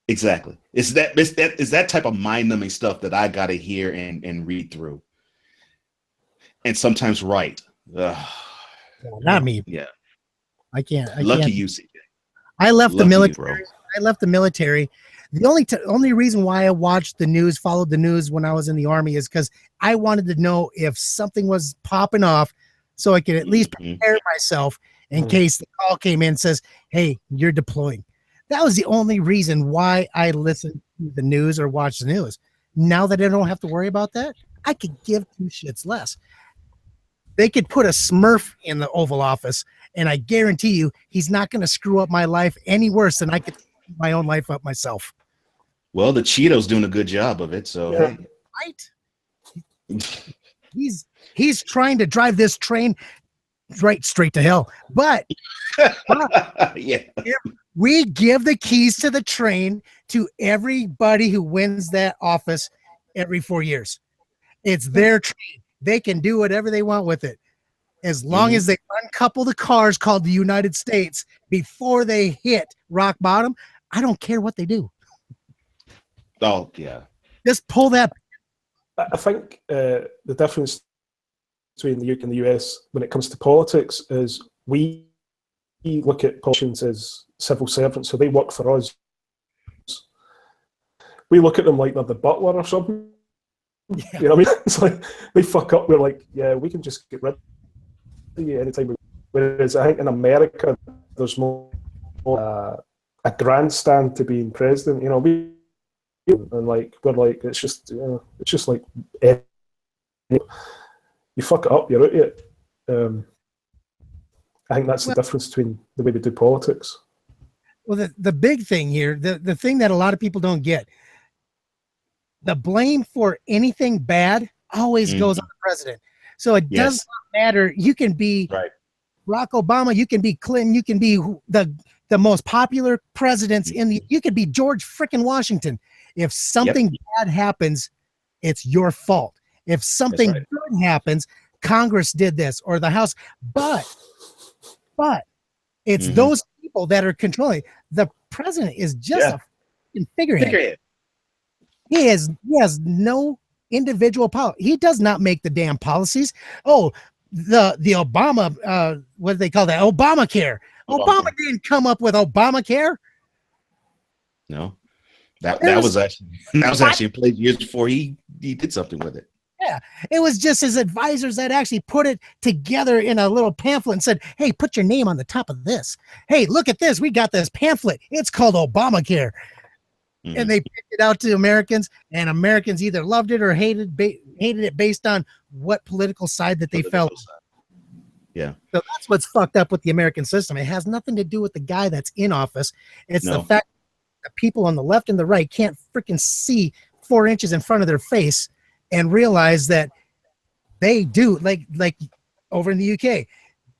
Exactly. It's that type of mind-numbing stuff that I gotta hear and read through, and sometimes write. Ugh. Not me. Yeah. I can't. Lucky you, CJ. I left the Lucky you, military. bro. I left the military. The only reason why I watched the news, followed the news when I was in the Army, is because I wanted to know if something was popping off, so I could at least Mhm. prepare myself in Mhm. case the call came in and says, "Hey, you're deploying." That was the only reason why I listened to the news or watched the news. Now that I don't have to worry about that, I could give two shits less. They could put a Smurf in the Oval Office, and I guarantee you, he's not going to screw up my life any worse than I could screw my own life up myself. Well, the Cheeto's doing a good job of it, so Yeah. Right? He's trying to drive this train right straight to hell. But yeah. we give the keys to the train to everybody who wins that office every 4 years. It's their train. They can do whatever they want with it. As long as they uncouple the cars called the United States before they hit rock bottom, I don't care what they do. Oh, yeah. Just pull that. I think the difference between the UK and the US when it comes to politics is we look at politicians as civil servants, so they work for us. We look at them like they're the butler or something. Yeah. You know what I mean? It's like they fuck up. We're like, yeah, we can just get rid of you anytime. Whereas I think in America, there's more a grandstand to being president. You know, and like we're like it's just like you fuck it up, you're out of it. I think that's the difference between the way we do politics. Well, the big thing here, the thing that a lot of people don't get, the blame for anything bad always goes on the president. So it does not matter. You can be Barack Obama, you can be Clinton, you can be the most popular presidents you could be George frickin' Washington. If something bad happens, it's your fault. If something good happens, Congress did this or the House, but it's those people that are controlling. The president is just a fucking figurehead. He has no individual power. He does not make the damn policies. Oh, the Obama, what do they call that? Obamacare. Obama didn't come up with Obamacare. No, that was actually in place years before he did something with it. Yeah, it was just his advisors that actually put it together in a little pamphlet and said, "Hey, put your name on the top of this. Hey, look at this. We got this pamphlet. It's called Obamacare." And they picked it out to Americans, and Americans either loved it or hated it based on what political side that they felt. Yeah. So that's what's fucked up with the American system. It has nothing to do with the guy that's in office. It's the fact that people on the left and the right can't freaking see 4 inches in front of their face and realize that they do, like over in the UK,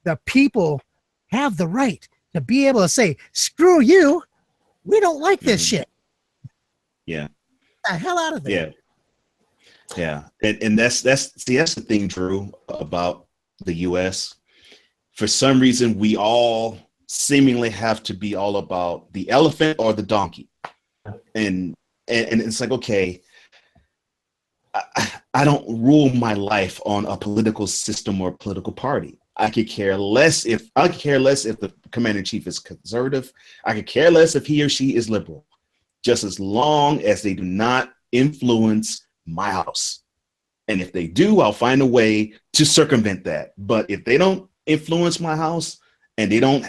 the people have the right to be able to say, "Screw you, we don't like this shit." Yeah. Get the hell out of there. Yeah. And that's the thing, Drew, about the US. For some reason, we all seemingly have to be all about the elephant or the donkey. And it's like, okay, I don't rule my life on a political system or political party. I could care less if the commander in chief is conservative. I could care less if he or she is liberal, just as long as they do not influence my house. And if they do, I'll find a way to circumvent that. But if they don't influence my house and they don't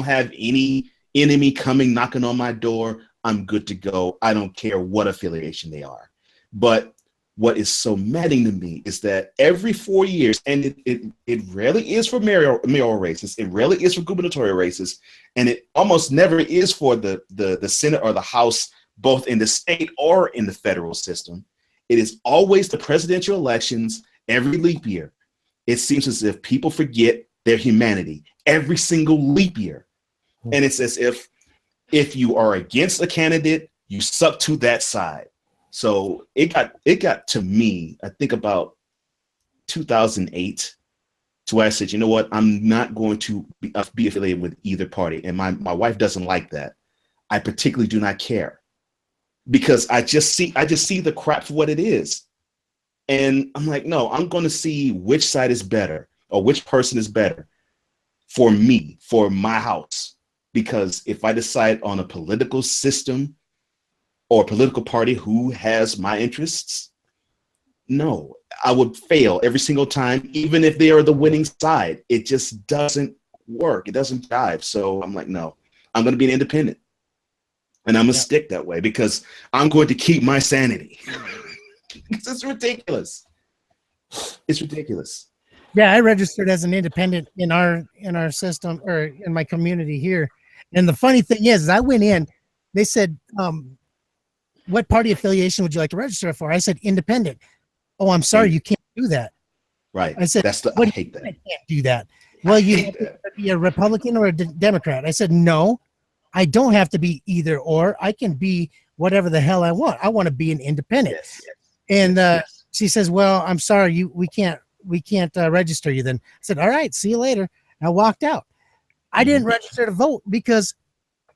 have any enemy coming knocking on my door, I'm good to go. I don't care what affiliation they are. But what is so maddening to me is that every 4 years, and it rarely is for mayoral races, it rarely is for gubernatorial races, and it almost never is for the Senate or the House, both in the state or in the federal system. It is always the presidential elections every leap year. It seems as if people forget their humanity every single leap year. And it's as if you are against a candidate, you suck to that side. So it got to me, I think about 2008, to where I said, you know what, I'm not going to be affiliated with either party. And my wife doesn't like that. I particularly do not care. because I just see the crap for what it is. And I'm like, no, I'm going to see which side is better or which person is better for me, for my house. Because if I decide on a political system or a political party who has my interests, no, I would fail every single time, even if they are the winning side. It just doesn't work. It doesn't jive. So I'm like, no, I'm going to be an independent. And I'm going to stick that way because I'm going to keep my sanity. It's ridiculous. It's ridiculous. Yeah, I registered as an independent in our system or in my community here. And the funny thing is I went in, they said, what party affiliation would you like to register for? I said, independent. Oh, I'm sorry, you can't do that. Right. I said, I hate that. I can't do that. Well, you have to be a Republican or a Democrat. I said, no, I don't have to be either or. I can be whatever the hell I want. I want to be an independent. Yes. And she says, well, I'm sorry, we can't register you then. I said, all right, see you later. And I walked out. I didn't register to vote because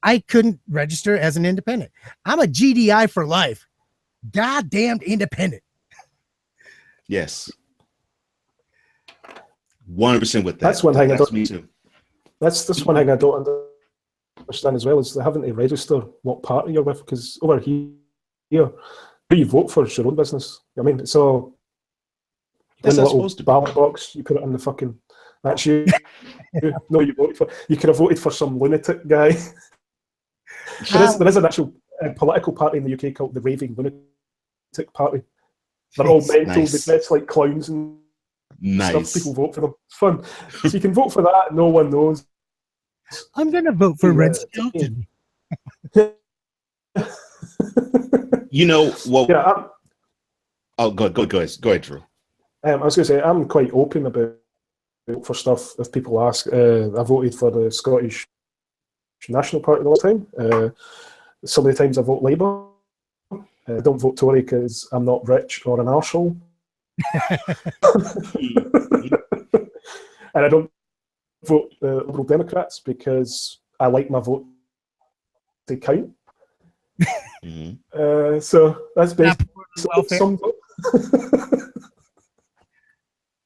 I couldn't register as an independent. I'm a GDI for life. Goddamned independent. Yes. 100% with that. That's one thing I don't. Me too. That's one thing I don't understand as well is they having to register what party you're with because over here, who you vote for is your own business. I mean, so That's in the not little supposed to be. ballot box, you put it in the fucking. That's you. No, you voted for. You could have voted for some lunatic guy. There is an actual political party in the UK called the Raving Lunatic Party. They're all mental. Nice. They dress like clowns and Nice. stuff. People vote for them. It's fun. So you can vote for that. No one knows. I'm going to vote for Yeah, Red Skeleton. You know what? Yeah, Go ahead, Drew. I was going to say I'm quite open about for stuff. If people ask, I voted for the Scottish National Party all the time. Some of the times I vote Labour. I don't vote Tory because I'm not rich or an arsehole. And I don't vote Liberal Democrats because I like my vote to count. So that's basically summed up.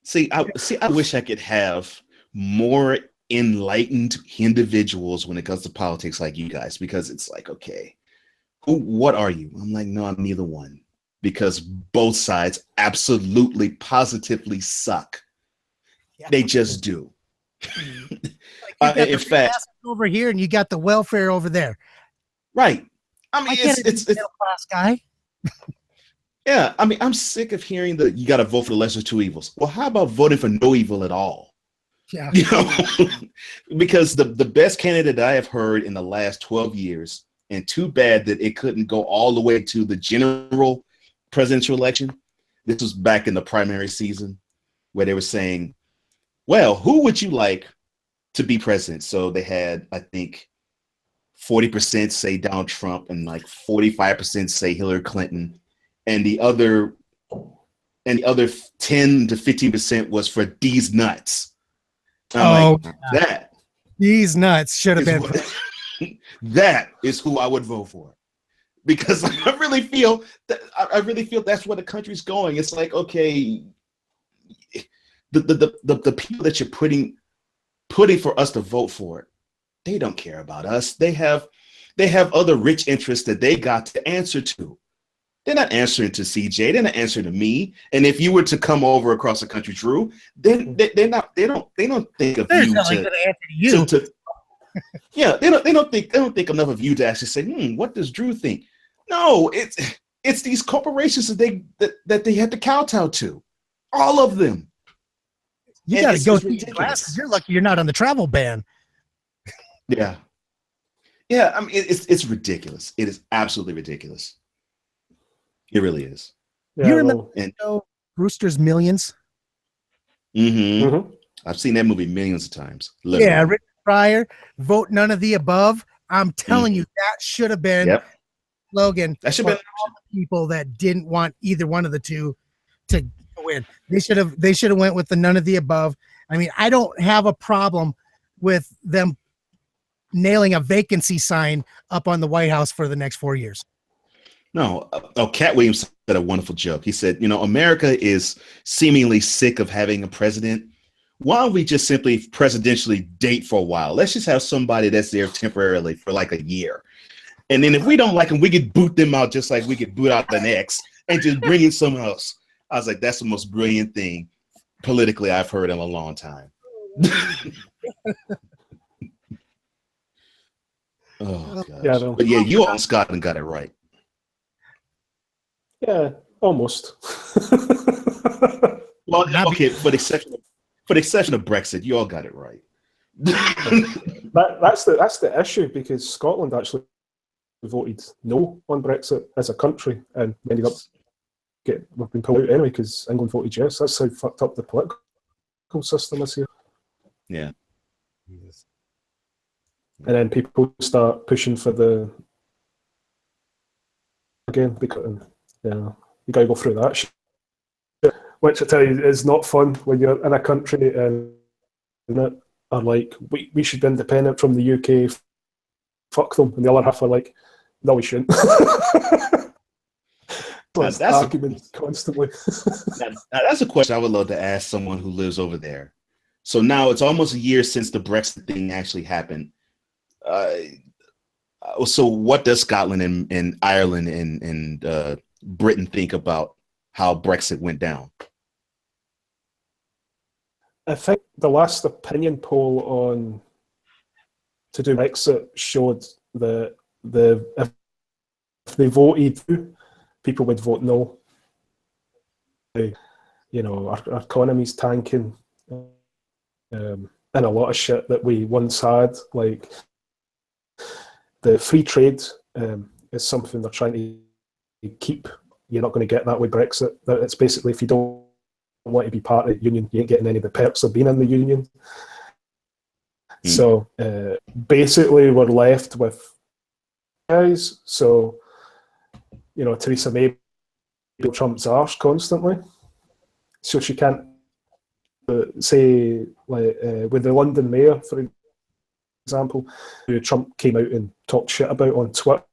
See, I wish I could have more enlightened individuals when it comes to politics like you guys, because it's like, okay, what are you? I'm like, no, I'm neither one, because both sides absolutely, positively suck. Yeah. They just do. Like In fact, over here and you got the welfare over there. right. I mean, it's middle class guy. Yeah, I mean, I'm sick of hearing that you got to vote for the lesser two evils. Well, how about voting for no evil at all? Yeah. You know, because the best candidate I have heard in the last 12 years, and too bad that it couldn't go all the way to the general presidential election. This was back in the primary season where they were saying, well, who would you like to be president? So they had, I think, 40% say Donald Trump and like 45% say Hillary Clinton. And the other 10 to 15% was for these nuts. I'm like, that these nuts should have been. That is who I would vote for, because I really feel that's where the country's going. It's like, okay, the people that you're putting for us to vote for, they don't care about us. They have other rich interests that they got to answer to. They're not answering to CJ. They're not answering to me. And if you were to come over across the country, Drew, they don't think of you to yeah, they don't think enough of you to actually say, what does Drew think? No, it's these corporations that they have to kowtow to, all of them. You got to go through your glasses. You're lucky you're not on the travel ban. Yeah, I mean, it's ridiculous. It is absolutely ridiculous. It really is. Yeah, you remember the show Brewster's Millions? Mm-hmm. I've seen that movie millions of times. Literally. Yeah, Richard Pryor, vote none of the above. I'm telling you, that should have been Logan. That should have been all the people that didn't want either one of the two to win. They should have went with the none of the above. I mean, I don't have a problem with them nailing a vacancy sign up on the White House for the next 4 years. No, Cat Williams said a wonderful joke. He said, America is seemingly sick of having a president. Why don't we just simply presidentially date for a while? Let's just have somebody that's there temporarily for like a year. And then if we don't like them, we could boot them out just like we could boot out an ex and just bring in someone else. I was like, that's the most brilliant thing politically I've heard in a long time. Oh, gosh. Yeah, no. But yeah, you all in Scotland got it right. Yeah, almost. Well, okay, for the exception of Brexit, you all got it right. That's the issue, because Scotland actually voted no on Brexit as a country, and ended up we've been pulled out anyway because England voted yes. That's how fucked up the political system is here. Yeah. And then people start pushing for the again, because you gotta go through that shit, which I tell you is not fun when you're in a country and are like, we should be independent from the UK, fuck them, and the other half are like, no, we shouldn't. That's argument constantly. Now, that's a question I would love to ask someone who lives over there. So now it's almost a year since the Brexit thing actually happened. So what does Scotland and Ireland and Britain think about how Brexit went down? I think the last opinion poll to do Brexit showed that if they voted, people would vote no. Our economy's tanking, and a lot of shit that we once had, like the free trade, is something they're trying to keep. You're not going to get that with Brexit. It's basically, if you don't want to be part of the union, you ain't getting any of the perks of being in the union. So basically, we're left with guys. So, Theresa May Trump's arse constantly. So she can't say, like, with the London mayor, for example, who Trump came out and talked shit about on Twitter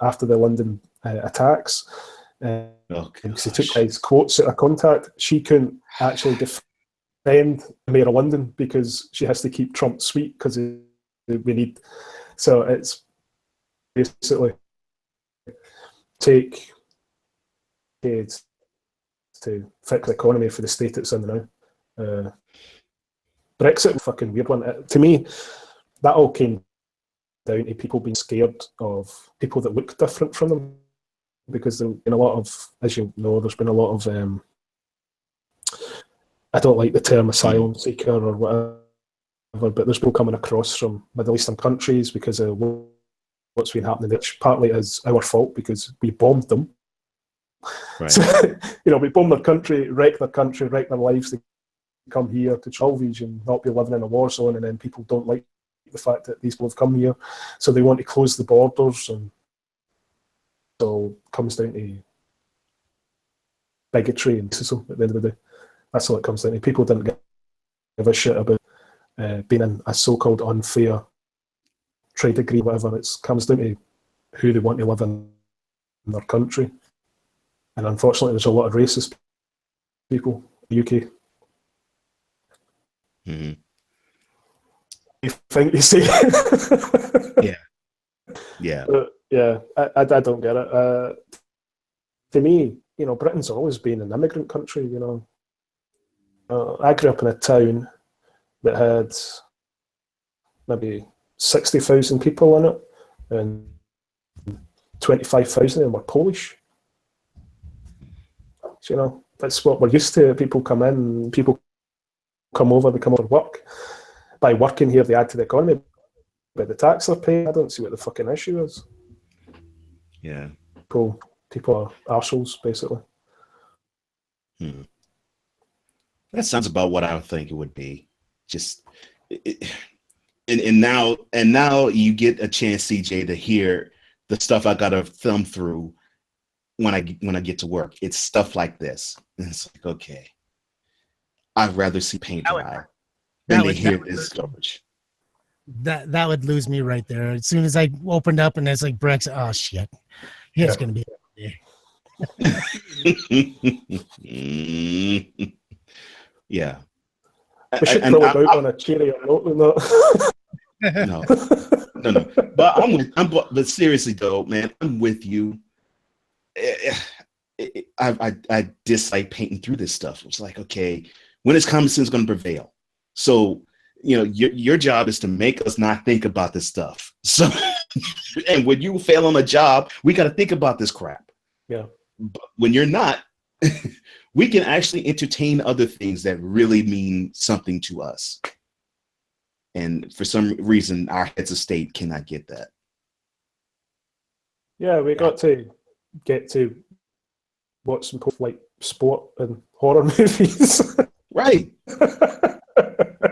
after the London attacks. Because he took his quotes out of contact. She couldn't actually defend the mayor of London because she has to keep Trump sweet because we need. So it's basically take decades to fix the economy for the state it's in now. Brexit, fucking weird one. To me, that all came down to people being scared of people that look different from them. Because there's been a lot of, as you know, there's been a lot of, I don't like the term asylum seeker or whatever, but there's people coming across from Middle Eastern countries because of what's been happening, which partly is our fault because we bombed them. Right. So, we bomb their country, wreck their lives to come here to salvage and not be living in a war zone, and then people don't like the fact that these people have come here, so they want to close the borders, and so it comes down to bigotry and racism at the end of the day. That's all it comes down to. People didn't give a shit about being in a so-called unfair trade agreement, whatever. It comes down to who they want to live in their country. And unfortunately, there's a lot of racist people in the UK. Mm-hmm. You think they say? Yeah. Yeah, I don't get it. To me, Britain's always been an immigrant country. I grew up in a town that had maybe 60,000 people in it, and 25,000 of them were Polish. So, that's what we're used to. People come in, people come over, they come over to work. By working here, they add to the economy. But the tax they're paying, I don't see what the fucking issue is. Yeah. People are arseholes, basically. That sounds about what I would think it would be. Just, and now you get a chance, CJ, to hear the stuff I got to thumb through when I get to work. It's stuff like this. And it's like, okay, I'd rather see paint dry than to hear this garbage. that would lose me right there. As soon as I opened up and it's like Brexit, oh shit, it's gonna be. Yeah. We should throw it out on a cheerier note than that. No. But seriously though, man, I'm with you. I dislike painting through this stuff. It's like, okay, when is common sense going to prevail? So, your job is to make us not think about this stuff. So, and when you fail on a job, we got to think about this crap. Yeah. But when you're not, we can actually entertain other things that really mean something to us. And for some reason, our heads of state cannot get that. Yeah, we got to get to watch some like sport and horror movies. Right.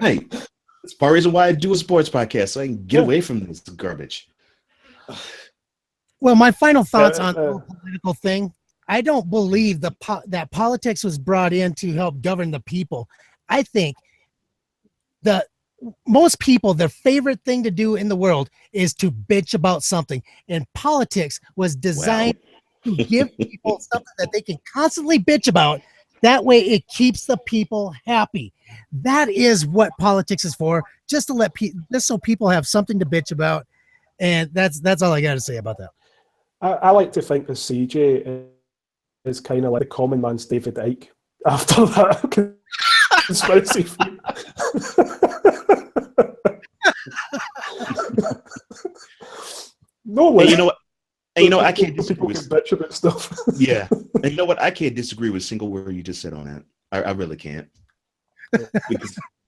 Right. That's part of the reason why I do a sports podcast, so I can get away from this garbage. Well, my final thoughts on the political thing. I don't believe that politics was brought in to help govern the people. I think most people, their favorite thing to do in the world is to bitch about something. And politics was designed to give people something that they can constantly bitch about. That way it keeps the people happy. That is what politics is for, just to just so people have something to bitch about. And that's all I got to say about that. I like to think that CJ is kind of like the common man's David Icke after that conspiracy theory. No way. And you know what? And you know, I can't disagree with bitch about stuff. Yeah. And you know what? I can't disagree with a single word you just said on that. I really can't.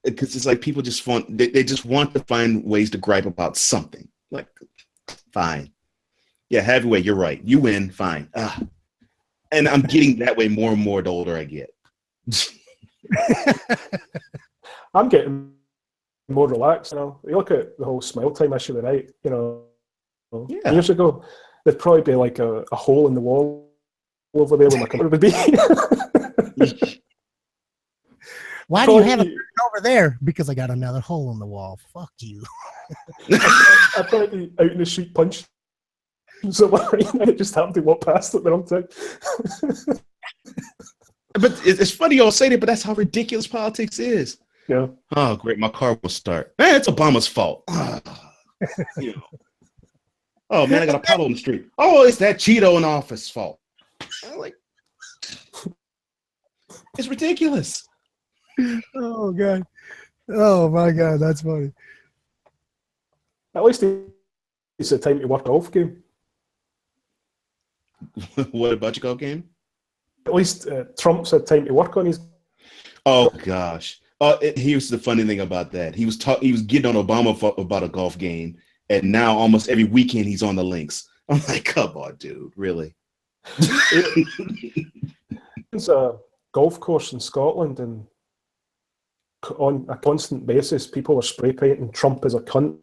Because it's like people just they just want to find ways to gripe about something. Like, fine. Yeah, have your way. You're right. You win. Fine. And I'm getting that way more and more the older I get. I'm getting more relaxed now. You look at the whole smile time issue tonight, years ago, there'd probably be like a hole in the wall over there where my computer would be. Why do you have a curtain over there? Because I got another hole in the wall. Fuck you. I'd probably be out in the street punching somebody and I just happened to walk past at the wrong time. But it's funny y'all say that, but that's how ridiculous politics is. Yeah. Oh, great. My car will start. Man, it's Obama's fault. Oh, man, I got a pothole in the street. Oh, it's that Cheeto in office fault. I'm like, it's ridiculous. Oh, God. Oh, my God. That's funny. At least it's a time to work a golf game. What about your golf game? At least Trump's had time to work on his. Oh gosh! Here's the funny thing about that. He was getting on Obama about a golf game, and now almost every weekend he's on the links. I'm like, come on, dude, really? It's a golf course in Scotland, and on a constant basis, people are spray painting Trump as a cunt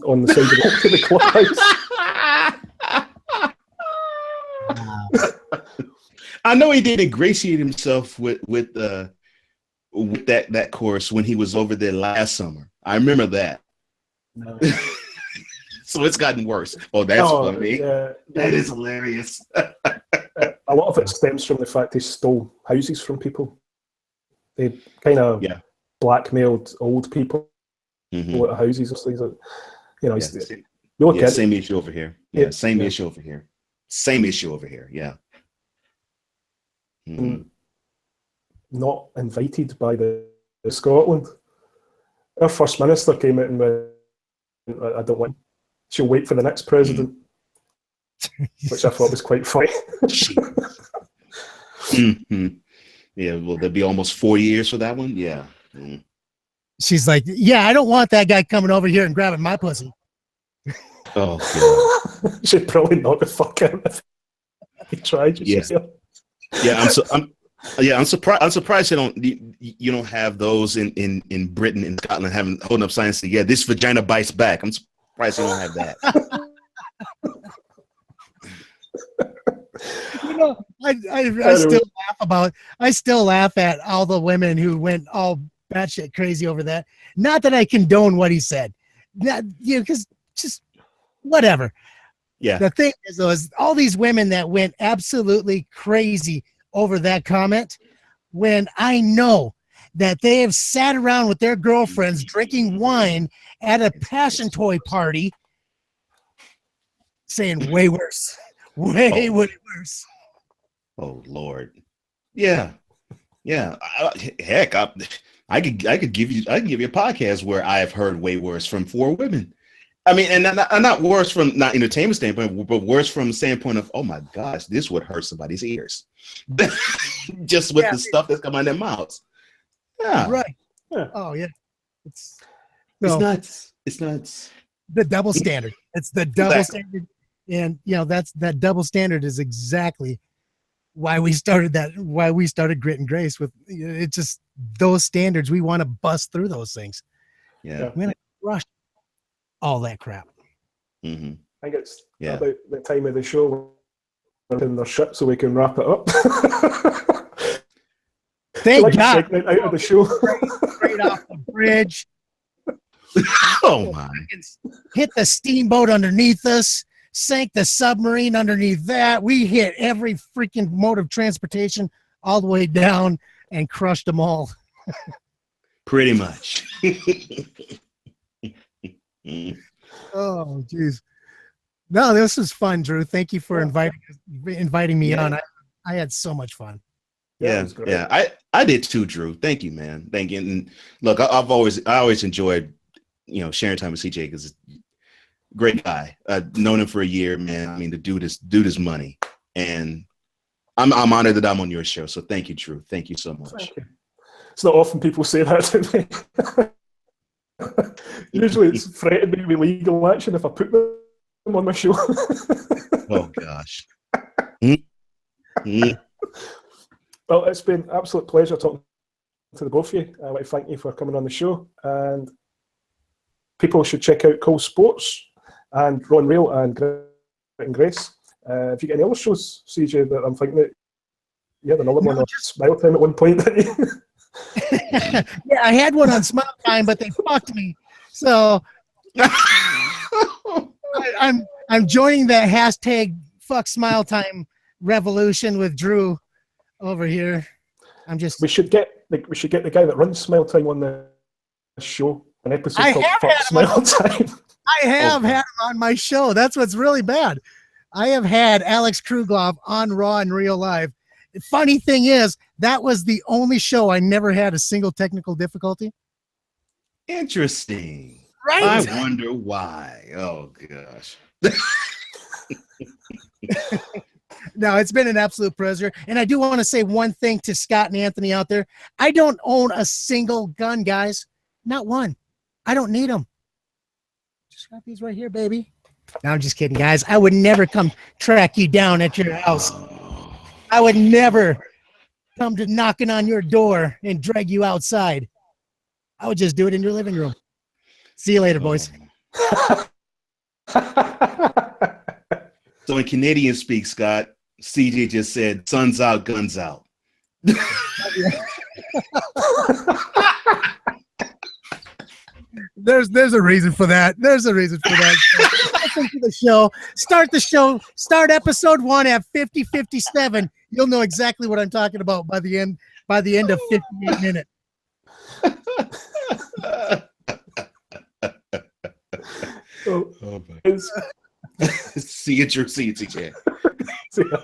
on the side of the clubhouse. I know he did ingratiate himself with that course when he was over there last summer. I remember that. No. So it's gotten worse. Oh, that's funny. Yeah, that is hilarious. A lot of it stems from the fact they stole houses from people. They kind of blackmailed old people with houses or things like same issue over here. Yeah, same issue over here. Same issue over here. Yeah. Not invited by the Scotland. Our First Minister came out and went, I don't want. She'll wait for the next president, which I thought was quite funny. Yeah, well, there'll be almost 4 years for that one. Yeah. She's like, yeah, I don't want that guy coming over here and grabbing my pussy. Oh, God. She'd probably knock the fuck out if he tried. I'm surprised. I'm surprised you don't have those in Britain and Scotland holding up signs saying, "Yeah, this vagina bites back." I'm surprised you don't have that. I still laugh at all the women who went all batshit crazy over that. Not that I condone what he said. that, you know, because just whatever. Yeah. The thing is, though, is all these women that went absolutely crazy over that comment, when I know that they have sat around with their girlfriends drinking wine at a passion toy party saying way worse, way worse. Oh Lord. Yeah. Yeah. Heck, I could give you a podcast where I have heard way worse from 4 women. I mean, and not worse from not entertainment standpoint, but worse from the standpoint of, oh my gosh, this would hurt somebody's ears. Just with the stuff that's coming out of their mouths. Yeah. Right. Yeah. Oh yeah. It's nuts. It's nuts. The double standard. It's the double Exactly. standard. And you know, that double standard is exactly why we started Grit and Grace with it's just those standards. We want to bust through those things. Yeah. We want to crush all that crap. Mm-hmm. I think it's Yeah. about the time of the show. We're in their shit so we can wrap it up. Thank Like God. segment out of the show. Straight off the bridge. Oh my. Hit the steamboat underneath us. Sank the submarine underneath that. We hit every freaking mode of transportation all the way down and crushed them all. Pretty much. Oh, geez. No, this was fun, Drew. Thank you for inviting me Yeah. on. I had so much fun. It Yeah, was great. yeah. I did too, Drew. Thank you, man. Thank you. And look, I always enjoyed, sharing time with CJ because great guy. I've known him for a year, man. I mean, the dude is money, and I'm honored that I'm on your show. So thank you, Drew. Thank you so much. Thank you. It's not often people say that to me. Usually it's threatened me with legal action if I put them on my show. Oh gosh. Mm. Well, it's been an absolute pleasure talking to the both of you. I want to thank you for coming on the show. And people should check out Cole Sports and Ron Real and Grit and Grace. If you get any other shows, CJ, that I'm thinking that you had another one on Smile Time at one point, didn't you? Yeah, I had one on Smile Time, but they fucked me. So I'm joining the hashtag fuck Smile Time revolution with Drew over here. We should get the guy that runs Smile Time on the show. An episode I called have Fuck had him Smile Time. I have had him on my show. That's what's really bad. I have had Alex Kruglov on Raw and Real Live. The funny thing is, that was the only show I never had a single technical difficulty. Interesting. Right? I wonder why. Oh gosh. No, it's been an absolute pleasure. And I do want to say one thing to Scott and Anthony out there. I don't own a single gun, guys. Not one. I don't need them. Just got these right here, baby. No, I'm just kidding, guys. I would never come track you down at your house. I would never come to knocking on your door and drag you outside. I would just do it in your living room. See you later, boys. So in Canadian speak, Scott, CJ just said, "Sun's out, guns out." There's a reason for that. There's a reason for that. Listen to the show. Start the show. Start episode 1 at 50:57. You'll know exactly what I'm talking about by the end of 58 minutes. So, Oh my. See you, Drew. See you, TJ. see ya.